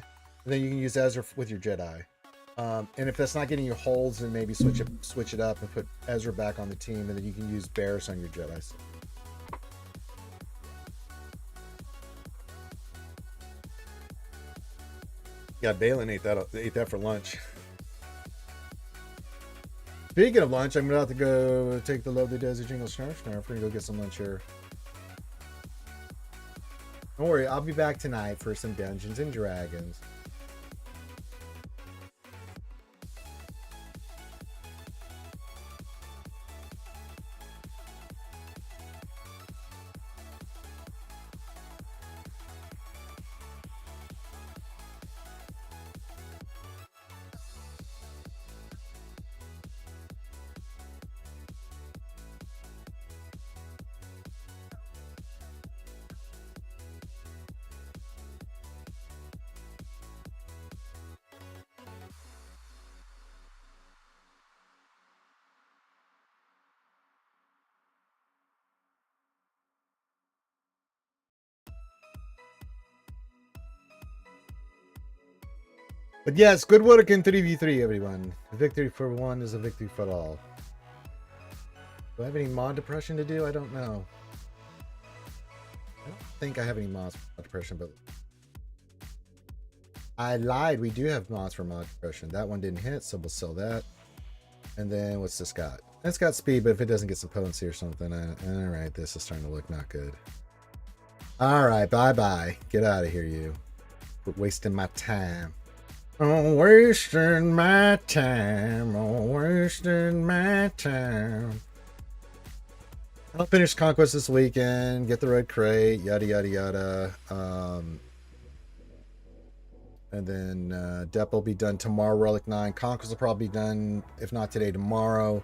And then you can use Ezra with your Jedi. And if that's not getting you holds, then maybe switch it up and put Ezra back on the team, and then you can use Bears on your Jedis. Yeah, Balin ate that for lunch. Speaking of lunch, I'm about to go take the Lovely Desert Jingle Snarf. We're gonna go get some lunch here. Don't worry, I'll be back tonight for some Dungeons and Dragons. But yes, good work in 3v3, everyone. A victory for one is a victory for all. Do I have any mod depression to do? I don't know. think I have any mods for mod depression, but I lied. We do have mods for mod depression. That one didn't hit, so we'll sell that. And then what's this got? It's got speed, but if it doesn't get some potency or something, all right, this is starting to look not good. All right, bye-bye. Get out of here, you. Quit wasting my time. Oh, wasting my time. Oh, wasting my time. I'll finish Conquest this weekend, get the red crate, yada, yada, yada. And then Dep will be done tomorrow, Relic 9. Conquest will probably be done, if not today, tomorrow.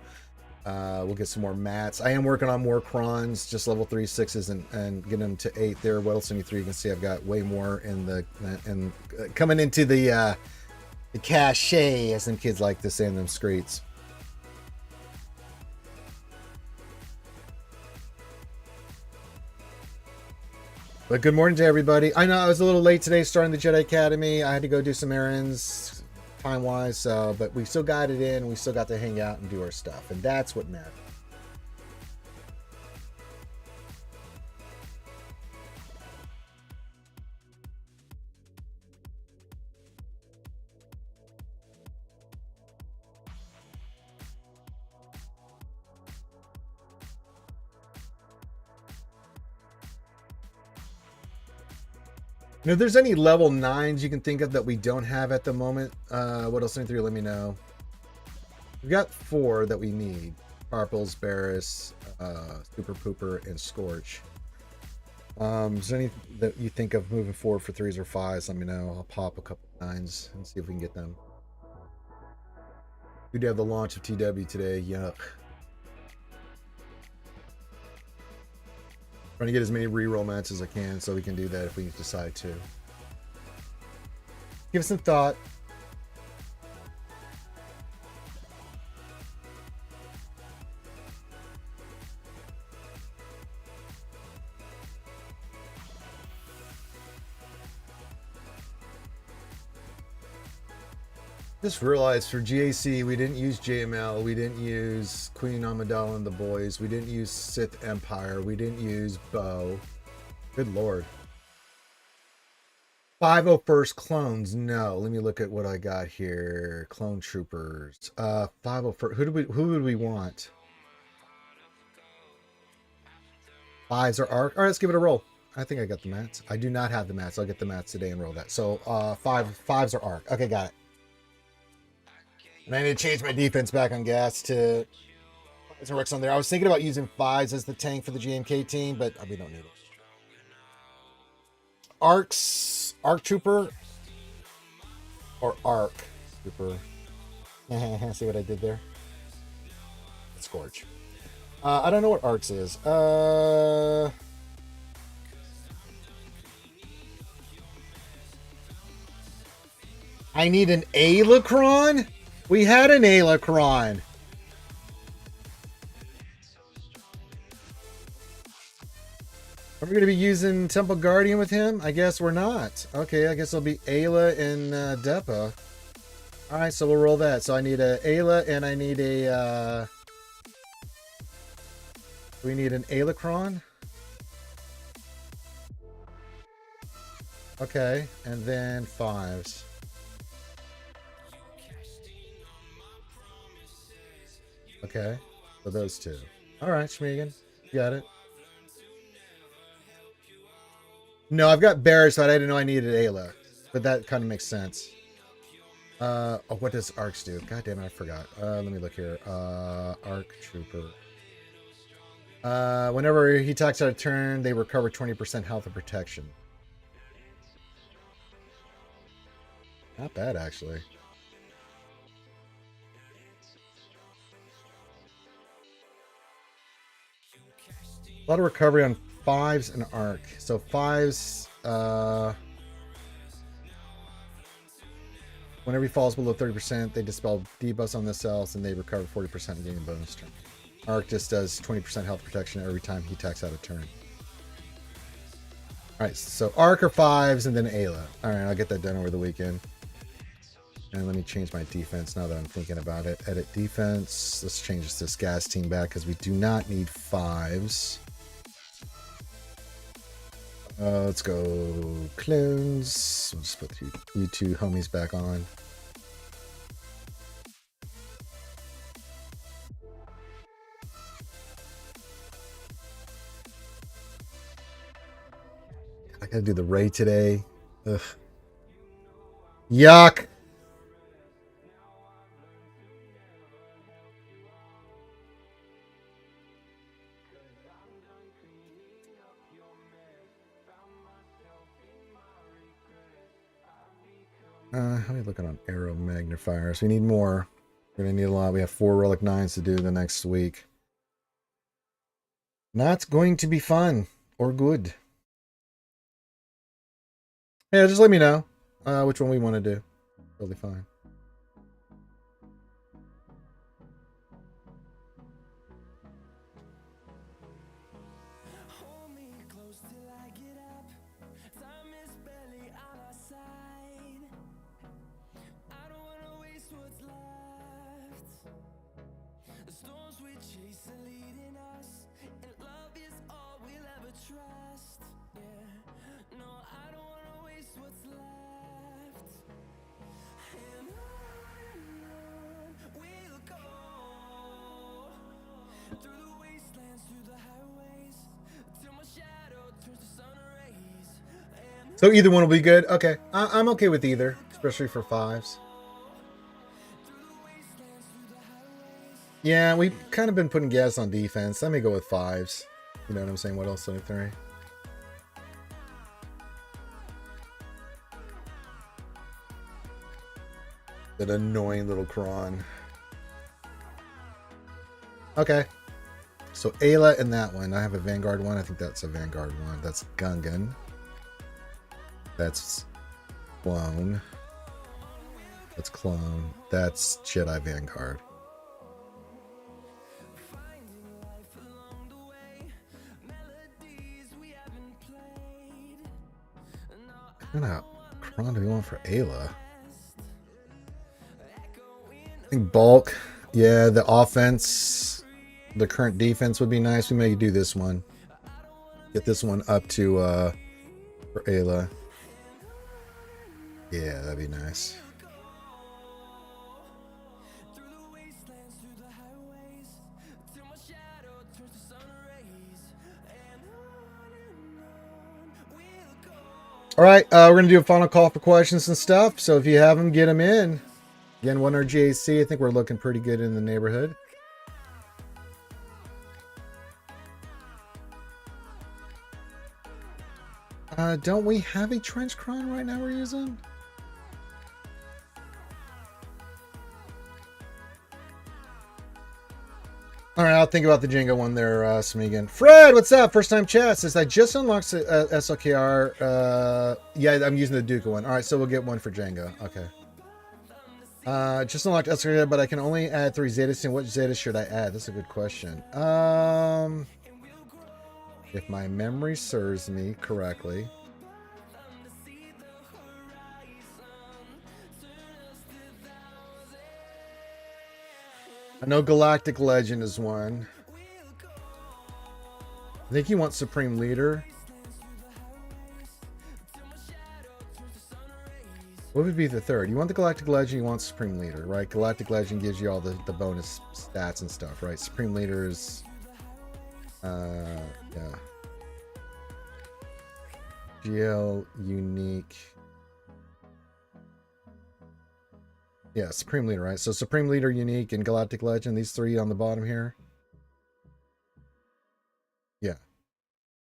We'll get some more mats. I am working on more crons, just level 3, 6s, and getting them to 8 there. Well, 73, you can see I've got way more in the coming into the cache, as them kids like to say in them streets. But good morning to everybody. I know I was a little late today starting the Jedi Academy. I had to go do some errands time-wise, so but we still got it in. We still got to hang out and do our stuff, and that's what matters. You know, if there's any level 9s you can think of that we don't have at the moment, what else? 3, let me know. We've got 4 that we need. Parples, Barris, Super Pooper, and Scorch. Is there any that you think of moving forward for 3s or 5s? Let me know. I'll pop a couple 9s and see if we can get them. We do have the launch of TW today. Yuck. Trying to get as many reroll mats as I can so we can do that if we decide to. Give it some thought. Just realized for GAC we didn't use JML, we didn't use Queen Amidala and the boys, we didn't use Sith Empire, we didn't use Bow. Good lord. 501st clones, no. Let me look at what I got here. Clone troopers. 501st. Who would we want? 5s or arc. All right, let's give it a roll. I think I got the mats. I do not have the mats. I'll get the mats today and roll that. So 5s or arc. Okay, got it. And I need to change my defense back on gas to Rex on there. I was thinking about using 5s as the tank for the GMK team, but we don't need it. Arc Trooper or Arc Trooper. See what I did there? Scorch. I don't know what Arcs is. I need an Alacron? We had an Alacron. Are we going to be using Temple Guardian with him? I guess we're not. Okay, I guess it'll be Ayla and Depa. Alright, so we'll roll that. So I need a Ayla and I need a... we need an Alacron. Okay, and then 5s. Okay, so those 2. Alright, Schmegan. Got it. No, I've got Barris, but I didn't know I needed Ayla. But that kind of makes sense. Oh, what does Arcs do? God damn it, I forgot. Let me look here. Arc Trooper. Whenever he attacks out of turn, they recover 20% health and protection. Not bad, actually. A lot of recovery on 5s and Arc. So 5s, whenever he falls below 30%, they dispel debuffs on the cells and they recover 40% and gain a bonus turn. Arc just does 20% health protection every time he attacks out a turn. Alright, so Arc or 5s and then Ayla. Alright, I'll get that done over the weekend. And let me change my defense now that I'm thinking about it. Edit defense. Let's change this gas team back because we do not need 5s. Let's go clones. We'll just put you two homies back on. I gotta do the raid today. Ugh. Yuck. How are we looking on arrow magnifiers? We need more. We're gonna need a lot. We have 4 relic 9s to do the next week. Not going to be fun or good. Yeah, just let me know which one we want to do. Totally fine. Hold me close till I get up. Time is barely on our side. I don't wanna waste what's left. The storms we chase are leading us, and love is all we'll ever trust. Yeah, no, I don't wanna waste what's left. And on we'll go, through the wastelands, through the highways, till my shadow turns to sun rays. And So either one will be good. Okay, I'm okay with either, especially for 5s. Yeah, we've kind of been putting gas on defense. Let me go with 5s. You know what I'm saying? What else? 3. That annoying little cron. Okay. So Ayla and that one. I have a Vanguard one. I think that's a Vanguard one. That's Gungan. That's Clone. That's Clone. That's Jedi Vanguard. What kind of cron do we want for Ayla? I think bulk. Yeah, the offense, the current defense would be nice. We may do this one. Get this one up to for Ayla. Yeah, that'd be nice. All right, we're going to do a final call for questions and stuff. So if you have them, get them in. Again, 1 GAC. I think we're looking pretty good in the neighborhood. Don't we have a trench cron right now we're using? All right, I'll think about the Django one there, Smeagol. Fred, what's up? First time chat says, I just unlocked SLKR. Yeah, I'm using the Duca one. All right, so we'll get one for Django. Okay. Just unlocked SLKR, but I can only add 3 Zetas. And what Zetas should I add? That's a good question. If my memory serves me correctly. I know Galactic Legend is one. I think you want Supreme Leader. What would be the third? You want the Galactic Legend, you want Supreme Leader, right? Galactic Legend gives you all the bonus stats and stuff, right? Supreme Leader is... yeah. GL Unique... Yeah, Supreme Leader, right? So Supreme Leader, Unique, and Galactic Legend, these 3 on the bottom here. Yeah,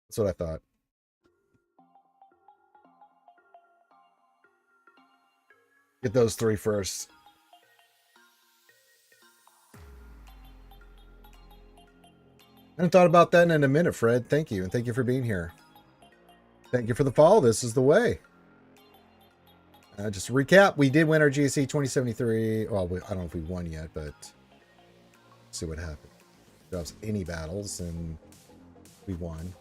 that's what I thought. Get those 3 first. I haven't thought about that in a minute, Fred. Thank you, and thank you for being here. Thank you for the follow. This is the way. Just to recap, we did win our GAC 2073. Well, I don't know if we won yet, but see what happened. There was any battles, and we won.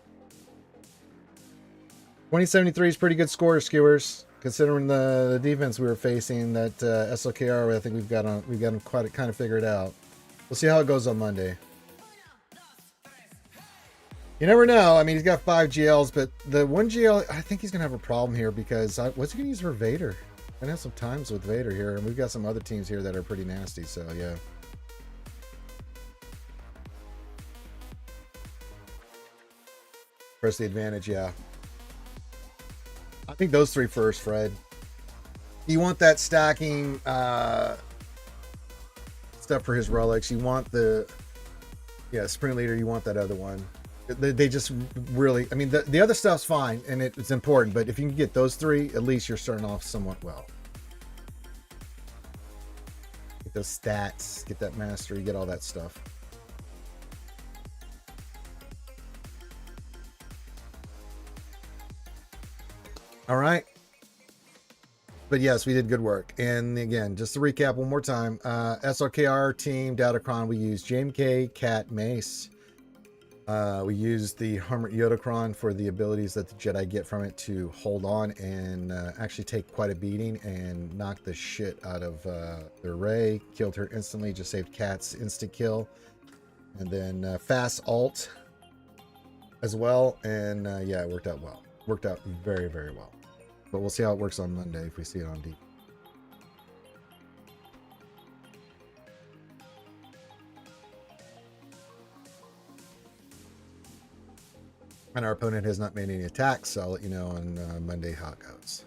2073 is pretty good score, skewers, considering the defense we were facing. That SLKR, I think we've got them quite kind of figured out. We'll see how it goes on Monday. You never know. I mean, he's got 5 GLs, but the 1 GL, I think he's going to have a problem here because what's he going to use for Vader? Going to have some times with Vader here, and we've got some other teams here that are pretty nasty, so yeah. Press the advantage, yeah. I think those 3 first, Fred. You want that stacking stuff for his relics. You want the, yeah, sprint leader. You want that other one. They just really, I mean, the other stuff's fine and it's important, but if you can get those 3, at least you're starting off somewhat well. Get those stats, get that mastery, get all that stuff. All right. But yes, we did good work. And again, just to recap one more time, SRKR team, Datacron, we used JMK, Cat, Mace. We used the Hermit Yodacron for the abilities that the Jedi get from it to hold on and actually take quite a beating and knock the shit out of the Rey. Killed her instantly, just saved Cat's instant kill. And then fast ult as well. And yeah, it worked out well. Worked out very, very well. But we'll see how it works on Monday if we see it on D. And our opponent has not made any attacks, so I'll let you know on Monday how it goes.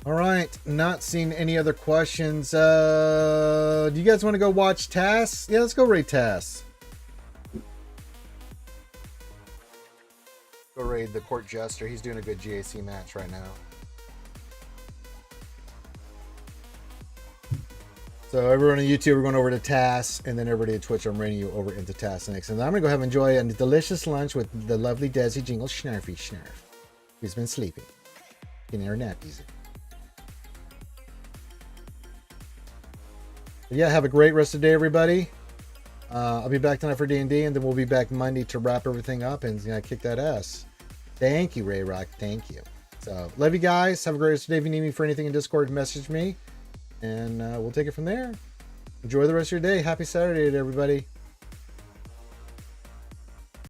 All right, not seeing any other questions. Do you guys want to go watch TAS? Yeah, let's go raid TAS. Go raid the Court Jester. He's doing a good GAC match right now. So everyone on YouTube, we're going over to TAS, and then everybody at Twitch, I'm raiding you over into TAS next. And I'm going to go have and enjoy a delicious lunch with the lovely Desi Jingle Snarfy Snarf, who's been sleeping, getting her nappies. Yeah, have a great rest of the day, everybody. I'll be back tonight for D&D, and then we'll be back Monday to wrap everything up and kick that ass. Thank you, Ray Rock. Thank you. So, love you guys. Have a great rest of the day. If you need me for anything in Discord, message me, and we'll take it from there. Enjoy the rest of your day. Happy Saturday to everybody.